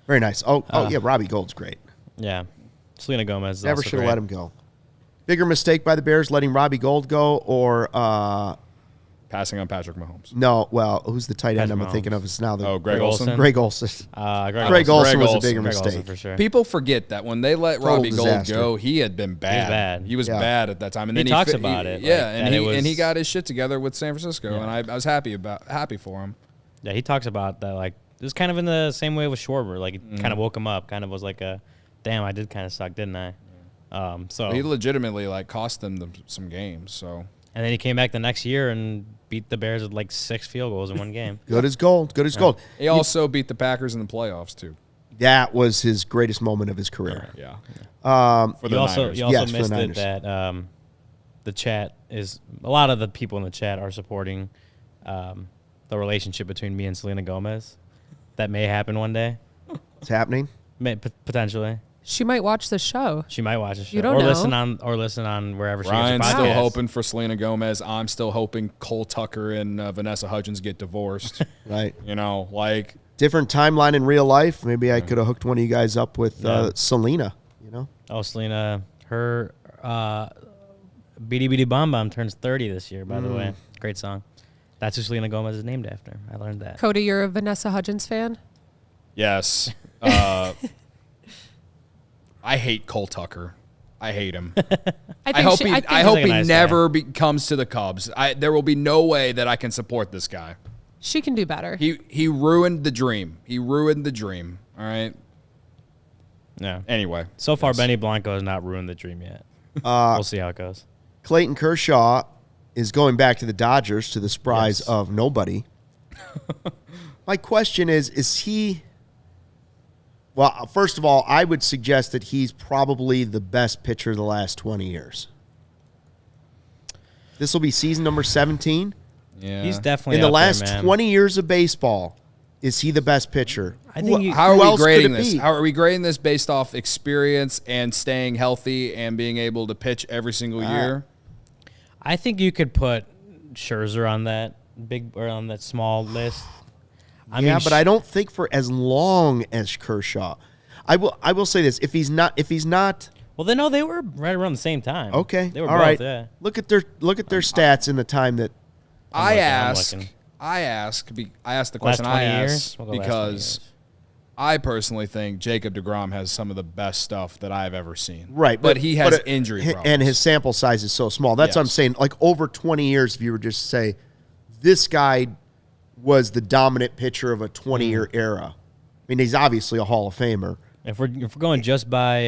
Very nice. Oh, yeah, Robbie Gold's great. Yeah. Selena Gomez is Never also should have great. let him go. Bigger mistake by the Bears letting Robbie Gold go or Passing on Patrick Mahomes. no, well, who's the tight end Patrick I'm thinking of is now the Greg Greg Olsen. Olsen. Greg Olsen. Greg Olsen was a Olsen. bigger Greg Olsen mistake. for sure. People forget that when they let Total Robbie disaster. Gold go, he had been bad. bad. He was Yeah. bad at that time. And He then talks about it, Yeah, like, and that he it was- and he got his shit together with San Francisco, Yeah. and I was happy for him. Yeah, he talks about that. Like, it was kind of in the same way with Schwarber. Like, it kind of woke him up. Kind of was like a, damn, I did kind of suck, didn't I? So he legitimately cost them some games. So and then he came back the next year and beat the Bears with 6 field goals in one game. Good as gold. Good as gold. He also beat the Packers in the playoffs too. That was his greatest moment of his career. Yeah. For the Niners. You also missed it that the chat is a lot of the people in the chat are supporting the relationship between me and Selena Gomez. That may happen one day. It's happening. Potentially. She might watch the show. She might watch the show. You don't know. Listen on wherever she Ryan's gets her still podcast. hoping for Selena Gomez. I'm still hoping Cole Tucker and Vanessa Hudgens get divorced. Right. Different timeline in real life. Maybe I could have hooked one of you guys up with Selena, Oh, Selena. Her Beady Beady Bom Bom turns 30 this year, by the way. Great song. That's who Selena Gomez is named after. I learned that. Cody, you're a Vanessa Hudgens fan? Yes. I hate Cole Tucker. I hate him. I hope he never comes to the Cubs. There will be no way that I can support this guy. She can do better. He ruined the dream. All right. Yeah. Anyway. So far, Benny Blanco has not ruined the dream yet. We'll see how it goes. Clayton Kershaw is going back to the Dodgers to the surprise of nobody. My question is he... Well, first of all, I would suggest that he's probably the best pitcher of the last 20 years. This will be season number 17. Yeah. He's definitely in the last 20 years of baseball. Is he the best pitcher? I think how are we grading this? How are we grading this based off experience and staying healthy and being able to pitch every single year? I think you could put Scherzer on that on that small list. But I don't think for as long as Kershaw. I will say this: if he's not, well, they were right around the same time. Okay, they were all both, right. Yeah. Look at their stats in the time that I asked the question because I personally think Jacob deGrom has some of the best stuff that I've ever seen. Right, but he has injury problems, and his sample size is so small. That's what I'm saying. Over 20 years, if you were just to say this guy was the dominant pitcher of a 20-year era. I mean, he's obviously a Hall of Famer. If we're going just by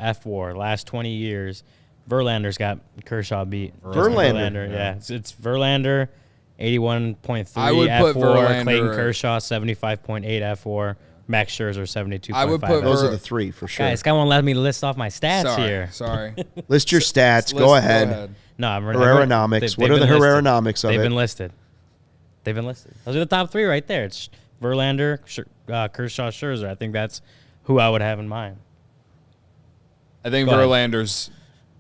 F4, last 20 years, Verlander's got Kershaw beat. Verlander. Yeah. It's Verlander, 81.3 I would F4, put Verlander, Clayton Kershaw, 75.8 F4, Max Scherzer, 72.5. I would put those are the three for sure. Guys, this guy won't let me list off my stats here. Sorry. List your stats. Go ahead. No, Herrera-nomics. What are the Herrera-nomics of it? They've been listed. Those are the top three right there. It's Verlander, Kershaw, Scherzer. I think that's who I would have in mind. I think Verlander's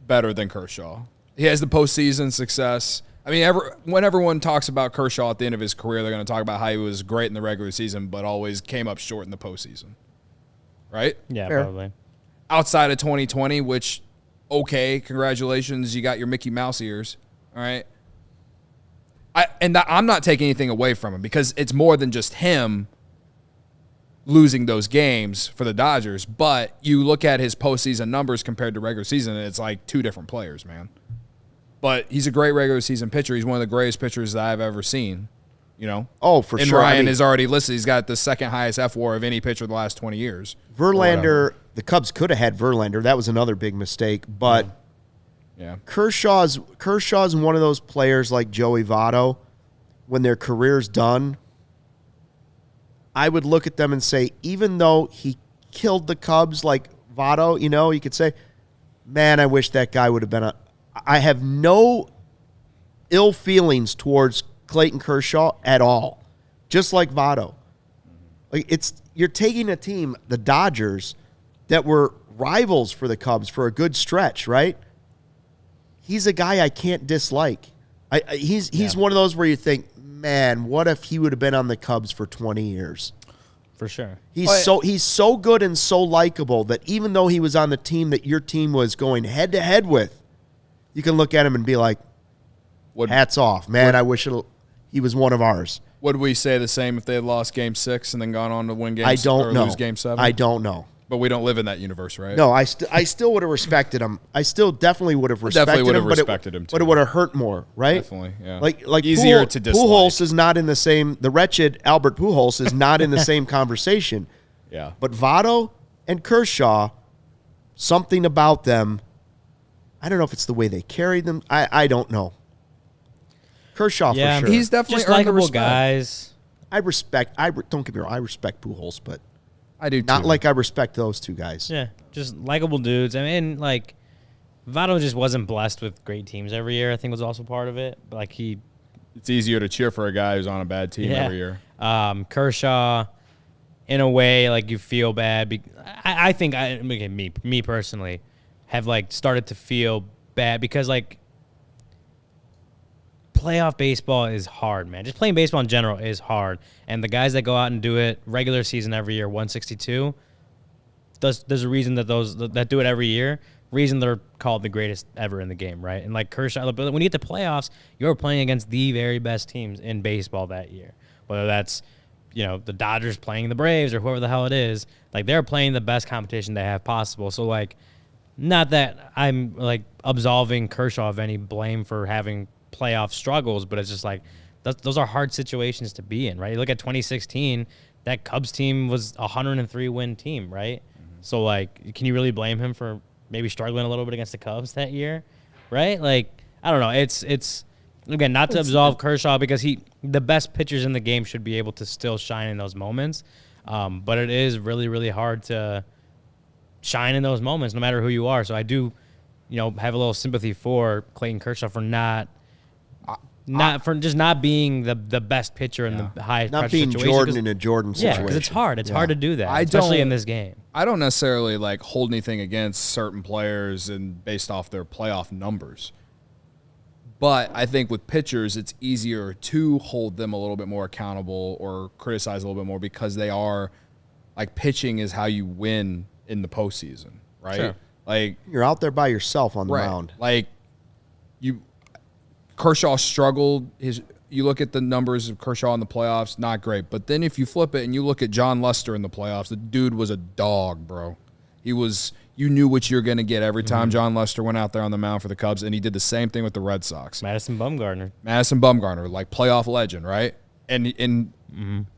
better than Kershaw. He has the postseason success. I mean, when everyone talks about Kershaw at the end of his career, they're going to talk about how he was great in the regular season, but always came up short in the postseason. Right? Yeah, probably. Outside of 2020, which, okay, congratulations, you got your Mickey Mouse ears. All right? I'm not taking anything away from him because it's more than just him losing those games for the Dodgers. But you look at his postseason numbers compared to regular season, and it's like two different players, man. But he's a great regular season pitcher. He's one of the greatest pitchers that I've ever seen. Oh, for and sure. Ryan is already listed. He's got the second highest F4 of any pitcher the last 20 years. Verlander, the Cubs could have had Verlander. That was another big mistake, but. Yeah. Kershaw's one of those players like Joey Votto. When their career's done, I would look at them and say, even though he killed the Cubs like Votto, you could say, man, I wish that guy would have been I have no ill feelings towards Clayton Kershaw at all. Just like Votto. You're taking a team, the Dodgers, that were rivals for the Cubs for a good stretch, right? He's a guy I can't dislike. He's one of those where you think, man, what if he would have been on the Cubs for 20 years? For sure. He's so good and so likable that even though he was on the team that your team was going head to head with, you can look at him and be like, hats off, man. I wish he was one of ours. Would we say the same if they had lost Game 6 and then gone on to win Game 7 or lose Game 7? I don't know. But we don't live in that universe, right? No, I still would have respected him. I still definitely would have respected him. But it would have hurt more, right? Definitely, yeah. Like easier to dislike. Pujols is not in the same. The wretched Albert Pujols is not in the same conversation. Yeah. But Votto and Kershaw, something about them I don't know if it's the way they carry them. I don't know. Kershaw for sure. He's definitely just earned the likable respect. guys. Don't get me wrong, I respect Pujols, but I do not too. like I respect those two guys. Yeah, just likable dudes. I mean, like, Votto just wasn't blessed with great teams every year. I think was also part of it. But, like, it's easier to cheer for a guy who's on a bad team every year. Kershaw, in a way, like, you feel bad. I think me personally have, like, started to feel bad because, like, playoff baseball is hard, man. Just playing baseball in general is hard. And the guys that go out and do it regular season every year, 162, there's a reason that those that do it every year, reason they're called the greatest ever in the game, right? And like Kershaw, but when you get to playoffs, you're playing against the very best teams in baseball that year. Whether that's, the Dodgers playing the Braves or whoever the hell it is, like they're playing the best competition they have possible. So like, not that I'm like absolving Kershaw of any blame for having playoff struggles, but it's just like those are hard situations to be in, right? You look at 2016, that Cubs team was a 103 win team, right? Mm-hmm. So like, can you really blame him for maybe struggling a little bit against the Cubs that year, right? Like, I don't know. It's again, not to absolve Kershaw because the best pitchers in the game should be able to still shine in those moments, but it is really, really hard to shine in those moments no matter who you are. So I do, have a little sympathy for Clayton Kershaw for not being the best pitcher in the highest not pressure being situation. Jordan in a Jordan situation. Yeah, because it's hard. It's hard to do that, especially in this game. I don't necessarily like hold anything against certain players and based off their playoff numbers. But I think with pitchers, it's easier to hold them a little bit more accountable or criticize a little bit more because they are like pitching is how you win in the postseason, right? Sure. Like You're out there by yourself on the mound. Like Kershaw struggled. You look at the numbers of Kershaw in the playoffs, not great. But then if you flip it and you look at John Lester in the playoffs, the dude was a dog, bro. You knew what you're going to get every time John Lester went out there on the mound for the Cubs, and he did the same thing with the Red Sox. Madison Bumgarner, like playoff legend, right? And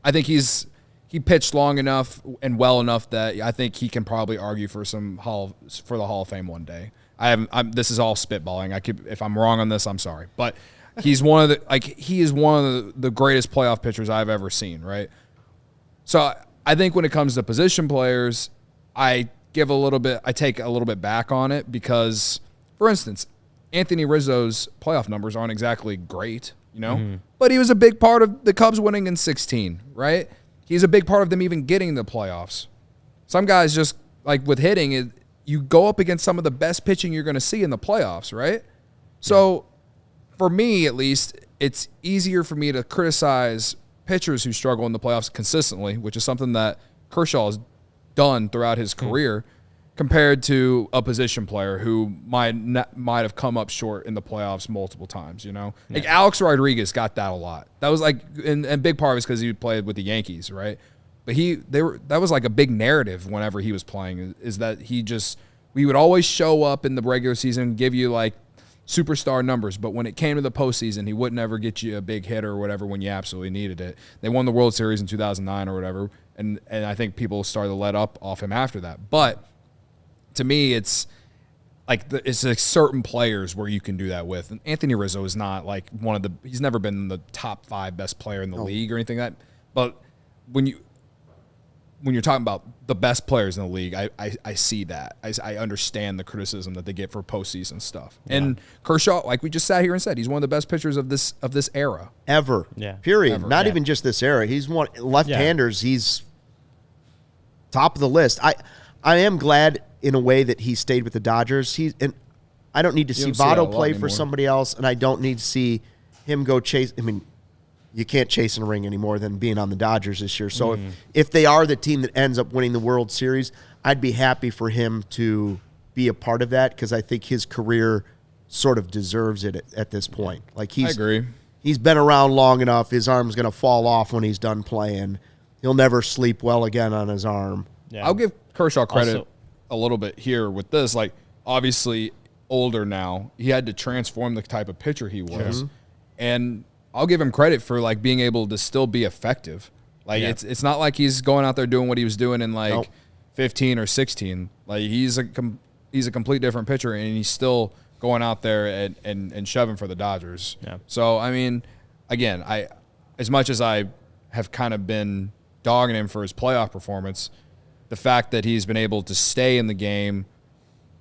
I think he pitched long enough and well enough that I think he can probably argue for the Hall of Fame one day. This is all spitballing. If I'm wrong on this, I'm sorry, but he is one of the greatest playoff pitchers I've ever seen, right? So I think when it comes to position players, I take a little bit back on it because, for instance, Anthony Rizzo's playoff numbers aren't exactly great, but he was a big part of the Cubs winning in 16, right? He's a big part of them even getting the playoffs. Some guys just, like with hitting, you go up against some of the best pitching you're going to see in the playoffs, right? So for me, at least, it's easier for me to criticize pitchers who struggle in the playoffs consistently, which is something that Kershaw has done throughout his career, compared to a position player who might have come up short in the playoffs multiple times, Like Alex Rodriguez got that a lot. That was like, and big part of it is because he played with the Yankees, right? But that was like a big narrative whenever he was playing, is that we would always show up in the regular season, give you like superstar numbers, but when it came to the postseason, he wouldn't ever get you a big hit or whatever when you absolutely needed it. They won the World Series in 2009 or whatever, and I think people started to let up off him after that. But to me, it's like it's like certain players where you can do that with. And Anthony Rizzo is not like he's never been the top 5 best player in the league or anything like that. But when you're talking about the best players in the league, I see that. I understand the criticism that they get for postseason stuff. Yeah. And Kershaw, like we just sat here and said, he's one of the best pitchers of this era. Ever. Yeah. Period. Ever. Not even just this era. He's one left-handers. Yeah. He's top of the list. I am glad in a way that he stayed with the Dodgers. And I don't need to see Votto play for somebody else, and I don't need to see him go chase. I mean, you can't chase in a ring any more than being on the Dodgers this year. So if they are the team that ends up winning the World Series, I'd be happy for him to be a part of that because I think his career sort of deserves it at this point. Like I agree. He's been around long enough. His arm's going to fall off when he's done playing. He'll never sleep well again on his arm. Yeah. I'll give Kershaw credit a little bit here with this. Like, obviously, older now, he had to transform the type of pitcher he was. Sure. And I'll give him credit for like being able to still be effective. Like it's not like he's going out there doing what he was doing in like 15 or 16. Like he's a complete different pitcher, and he's still going out there and shoving for the Dodgers. Yeah. So, I mean, again, as much as I have kind of been dogging him for his playoff performance, the fact that he's been able to stay in the game,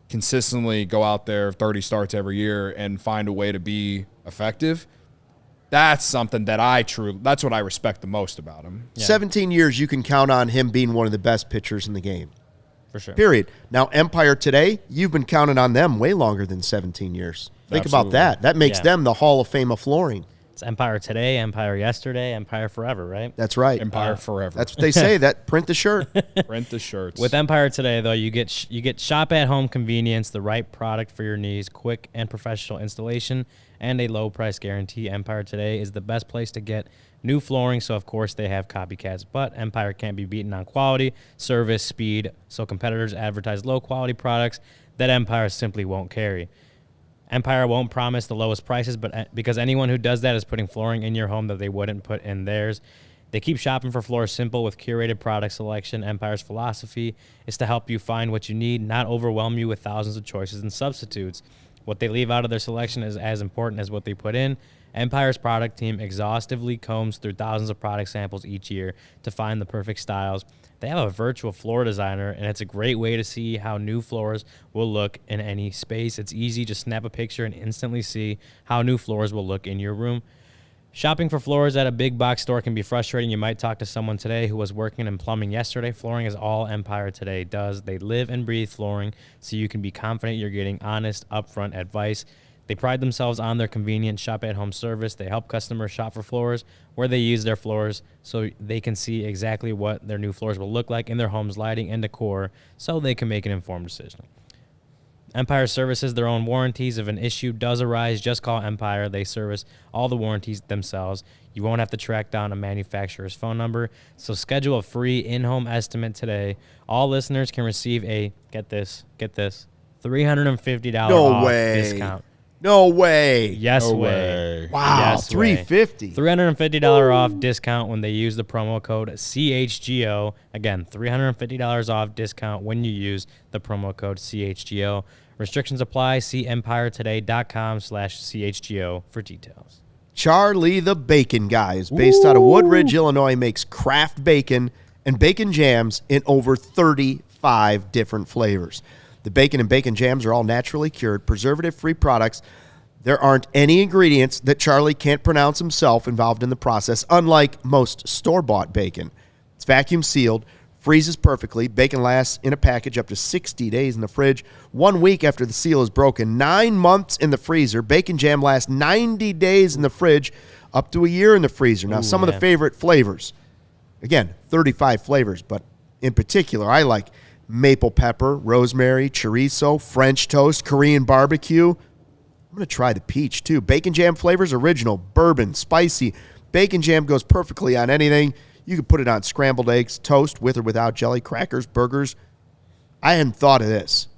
consistently go out there 30 starts every year and find a way to be effective, that's something that that's what I respect the most about him. Yeah. 17 years, you can count on him being one of the best pitchers in the game. For sure. Period. Now, Empire today, you've been counting on them way longer than 17 years. Think Absolutely. about that. That makes them the Hall of Fame of flooring. It's Empire today, Empire yesterday, Empire forever, right? That's right. Empire forever. That's what they say. That print the shirt. Print the shirts. With Empire today, though, you get shop at home convenience, the right product for your needs, quick and professional installation, and a low price guarantee. Empire today is the best place to get new flooring, so of course they have copycats, but Empire can't be beaten on quality, service, speed, so competitors advertise low quality products that Empire simply won't carry. Empire won't promise the lowest prices, but because anyone who does that is putting flooring in your home that they wouldn't put in theirs. They keep shopping for floors simple with curated product selection. Empire's philosophy is to help you find what you need, not overwhelm you with thousands of choices and substitutes. What they leave out of their selection is as important as what they put in. Empire's product team exhaustively combs through thousands of product samples each year to find the perfect styles. They have a virtual floor designer, and it's a great way to see how new floors will look in any space. It's easy to snap a picture and instantly see how new floors will look in your room. Shopping for floors at a big box store can be frustrating. You might talk to someone today who was working in plumbing yesterday. Flooring is all Empire today does. They live and breathe flooring, so you can be confident you're getting honest, upfront advice. They pride themselves on their convenient shop-at-home service. They help customers shop for floors where they use their floors so they can see exactly what their new floors will look like in their home's lighting and decor so they can make an informed decision. Empire services their own warranties. If an issue does arise, just call Empire. They service all the warranties themselves. You won't have to track down a manufacturer's phone number. So schedule a free in-home estimate today. All listeners can receive a, get this, $350 off discount. No way. Yes No way. way. Wow, Yes way. $350. $350 off discount when they use the promo code CHGO. Again, $350 off discount when you use the promo code CHGO. Restrictions apply. See empiretoday.com/CHGO for details. Charlie the Bacon Guy is based out of Woodridge, Illinois, makes craft bacon and bacon jams in over 35 different flavors. The bacon and bacon jams are all naturally cured, preservative-free products. There aren't any ingredients that Charlie can't pronounce himself involved in the process, unlike most store-bought bacon. It's vacuum sealed, freezes perfectly. Bacon lasts in a package up to 60 days in the fridge. 1 week after the seal is broken, 9 months in the freezer. Bacon jam lasts 90 days in the fridge, up to a year in the freezer. Now, some of the favorite flavors, again, 35 flavors, but in particular, I like maple pepper, rosemary, chorizo, French toast, Korean barbecue. I'm going to try the peach, too. Bacon jam flavors, original, bourbon, spicy. Bacon jam goes perfectly on anything. You can put it on scrambled eggs, toast, with or without jelly, crackers, burgers. I hadn't thought of this.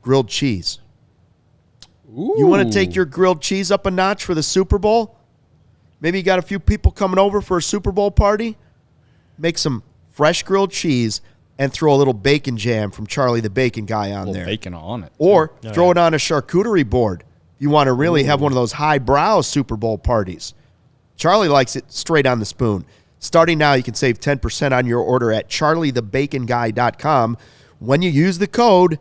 Grilled cheese. Ooh. You want to take your grilled cheese up a notch for the Super Bowl? Maybe you got a few people coming over for a Super Bowl party? Make some fresh grilled cheese and throw a little bacon jam from Charlie the Bacon Guy on there. Bacon on it. Or throw it on a charcuterie board. You want to really have one of those highbrow Super Bowl parties. Charlie likes it straight on the spoon. Starting now, you can save 10% on your order at charliethebaconguy.com when you use the code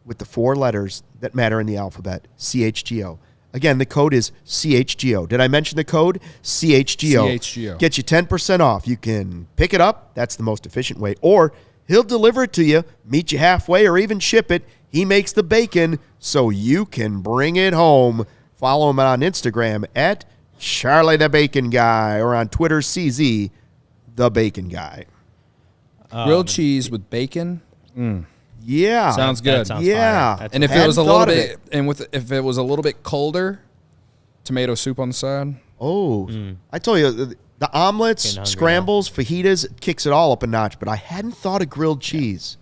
with the 4 letters that matter in the alphabet, CHGO. Again, the code is CHGO. Did I mention the code? CHGO. CHGO. Get you 10% off. You can pick it up. That's the most efficient way. Or he'll deliver it to you, meet you halfway, or even ship it. He makes the bacon so you can bring it home. Follow him on Instagram at Charlie the Bacon Guy, or on Twitter, CZ the Bacon Guy. Grilled cheese with bacon. Yeah. Sounds good. That sounds Yeah. fire. And if it Hadn't was a little thought of bit, it. and if it was a little bit colder, tomato soup on the side. Oh, I told you, the omelets, Getting hungry scrambles, fajitas, it kicks it all up a notch, but I hadn't thought of grilled cheese.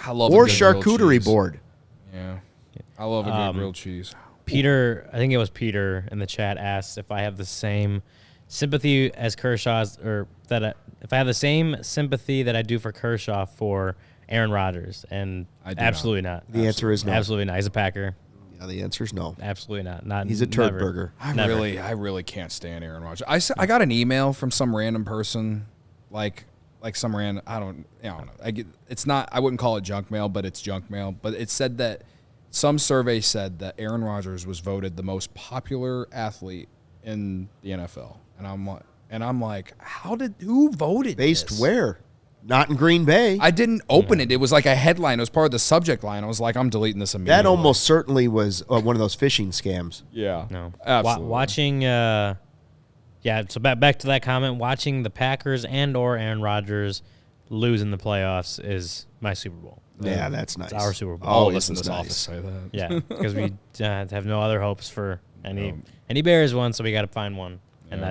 I love Or a good grilled charcuterie cheese. board. Yeah, I love a good grilled cheese. Peter, I think it was Peter in the chat, asked if I have the same sympathy as Kershaw's, or if I have the same sympathy that I do for Kershaw for Aaron Rodgers, and I do absolutely not. The answer is no. Absolutely not. He's a Packer. Yeah, the answer is no. Absolutely not. He's a turd burger. I really can't stand Aaron Rodgers. I got an email from some random person, like some random. I don't know. It's not. I wouldn't call it junk mail, but it's junk mail. But it said that some survey said that Aaron Rodgers was voted the most popular athlete in the NFL, and I'm like, who voted? Based this? where? Not in Green Bay. I didn't open it. It was like a headline. It was part of the subject line. I was like, I'm deleting this immediately. That almost certainly was one of those phishing scams. Yeah. No. Absolutely. Watching, so back to that comment, watching the Packers and/or Aaron Rodgers lose in the playoffs is my Super Bowl. Yeah, that's nice. It's our Super Bowl. I'll Always listen to this nice. office say that. Yeah, because we have no other hopes for any Bears one, so we got to find one, and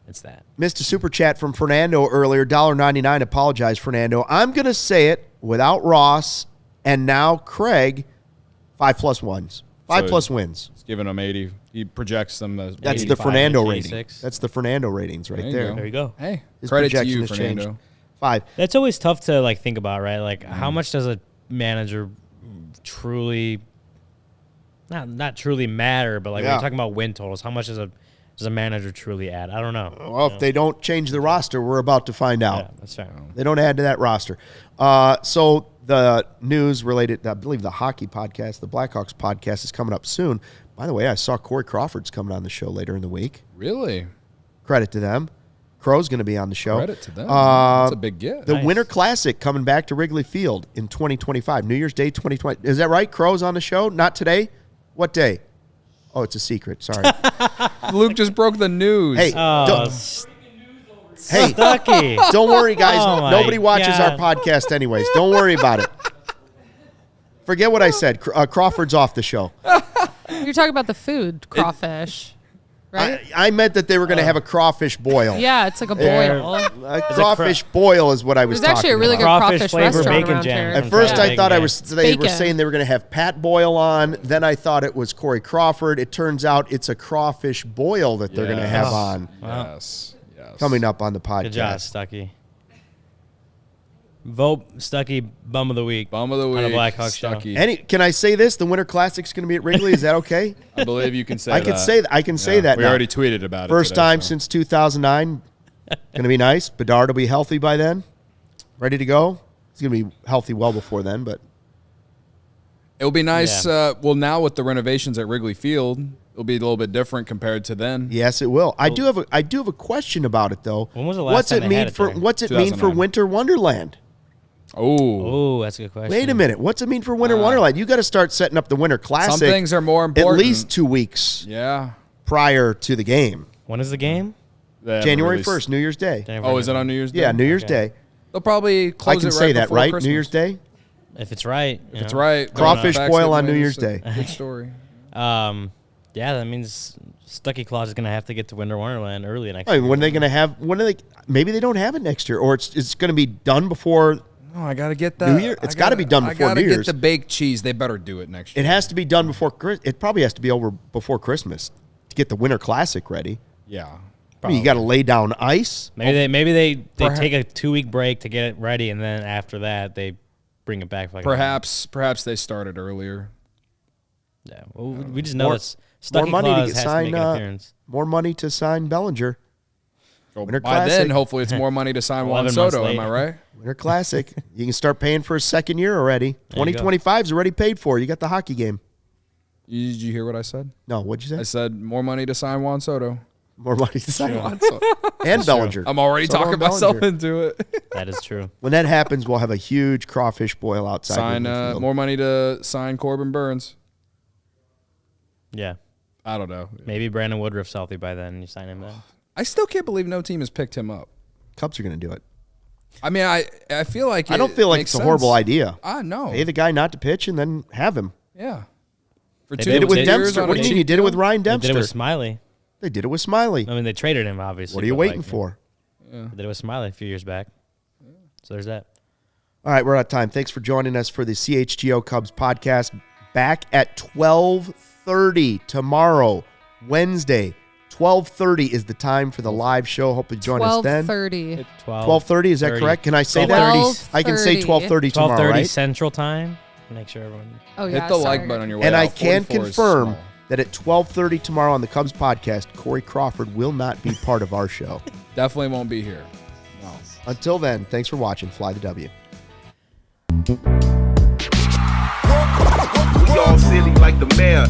it's that. Missed a super chat from Fernando earlier, $1.99. Apologize, Fernando. I'm going to say it without Ross and now Craig, 5+ wins. 5+ wins. He's giving them 80. He projects them as That's 85. the Fernando 86. rating. That's the Fernando ratings right there. There you go. Hey, His credit to projection you, has Fernando. changed. 5. That's always tough to think about, right? Like how much does a manager truly not truly matter, but when you're talking about win totals, how much does a manager truly add? I don't know. Well, if they don't change the roster, we're about to find out. Yeah, that's fair. They don't add to that roster. So the news related, I believe the hockey podcast, the Blackhawks podcast is coming up soon. By the way, I saw Corey Crawford's coming on the show later in the week. Really? Credit to them. Crow's going to be on the show. Credit to them. That's a big get. The Winter Classic coming back to Wrigley Field in 2025, New Year's Day 2020. Is that right? Crow's on the show? Not today? What day? Oh, it's a secret. Sorry. Luke just broke the news. Hey, Stucky. don't worry, guys. Oh, Nobody watches God. our podcast anyways. Don't worry about it. Forget what I said. Crawford's off the show. You're talking about the food, crawfish, right? I meant that they were going to have a crawfish boil. Yeah, it's like a boil. A crawfish boil is what I was There's talking actually a really good about. Crawfish crawfish flavor restaurant bacon around jam. here. At first, I thought they were Bacon. saying they were going to have Pat Boyle on. Then I thought it was Corey Crawford. It turns out it's a crawfish boil that they're going to have on Yes. coming up on the podcast. Good job, Stucky. Vote Stucky Bum of the Week. Bum of the week. On the Blackhawks show. Stucky. Can I say this? The Winter Classic's going to be at Wrigley. Is that okay? I believe you can say I that. can say that. I can say that We now. already tweeted about it. First today, time so. since 2009. Going to be nice. Bedard will be healthy by then. Ready to go. He's going to be healthy well before then, but It'll be nice. Yeah. Well, now with the renovations at Wrigley Field, it'll be a little bit different compared to then. yes, it will. I do have a question about it though. When was the last time they had it there? What's it mean for 2009. Winter Wonderland? Oh, Oh, that's a good question. Wait a minute. What's it mean for Winter Wonderland? You got to start setting up the Winter Classic. some things are more at important. least 2 weeks Yeah. prior to the game. When is the game? They haven't January released- 1st, New Year's Day. Oh, is it on New Year's Day? Yeah, New Year's Okay. Day. They'll probably close I can it say right that, before right? Christmas. New Year's Day? If it's right. If it's right. Crawfish Facts boil it on New when Year's it's a Day. Good story. Yeah, that means Stucky Claus is going to have to get to Winter Wonderland early next I year. mean, when are they going to have? When are they? Maybe they don't have it next year, or it's going to be done before. Oh, I got to get that. New Year? It's gotta be done before I gotta New get Year's. the baked cheese. They better do it next year. It has to be done before. It probably has to be over before Christmas to get the Winter Classic ready. Yeah. I mean, you got to lay down ice. Maybe they Perhaps- take a 2-week break to get it ready, and then after that they bring it back. For like Perhaps they started earlier. Yeah. Well, we just know More- that Stucky money to Claus get has signed, to make an appearance. More money to sign Bellinger. Winter By then, Classic. hopefully, it's more money to sign Juan 11 months Soto. Am I later. right? Winter Classic. You can start paying for a second year already. There you go. 2025 is already paid for. You got the hockey game. Did you hear what I said? No, what'd you I say? said more money to sign Juan Soto. More money to sign Juan Soto. And Bellinger. I'm already Soto talking and myself Bellinger. into it. That is true. When that happens, we'll have a huge crawfish boil outside. Sign Wrigley Field. more money to sign Corbin Burns. Yeah. I don't know. Maybe Brandon Woodruff's healthy by then, and you sign him then. I still can't believe no team has picked him up. Cubs are going to do it. I mean, I feel like I don't feel like makes it's a horrible sense. idea. I know. Pay the guy not to pitch and then have him. Yeah. For They two did it with years Dempster. on What a do you mean? cheap You did it with deal? Ryan They Dempster. did it with Smiley. They did it with Smiley. I mean, they traded him, obviously. What are you but, waiting like, for? They did it with Smiley a few years back. So there's that. All right, we're out of time. Thanks for joining us for the CHGO Cubs podcast. Back at 12:30 tomorrow, Wednesday. 12:30 is the time for the live show. Hope you join us then. 12:30. 12:30, is that 30. correct? Can I say 12:30. that? I can say 12:30 tomorrow, 12:30 right? Central Time. Make sure everyone. Oh yeah. Hit the like sorry. button on your way And out. I can 44 is confirm small. that at 12:30 tomorrow on the Cubs podcast, Corey Crawford will not be part of our show. Definitely won't be here. No. Until then, thanks for watching Fly the W. We all silly like the mayor.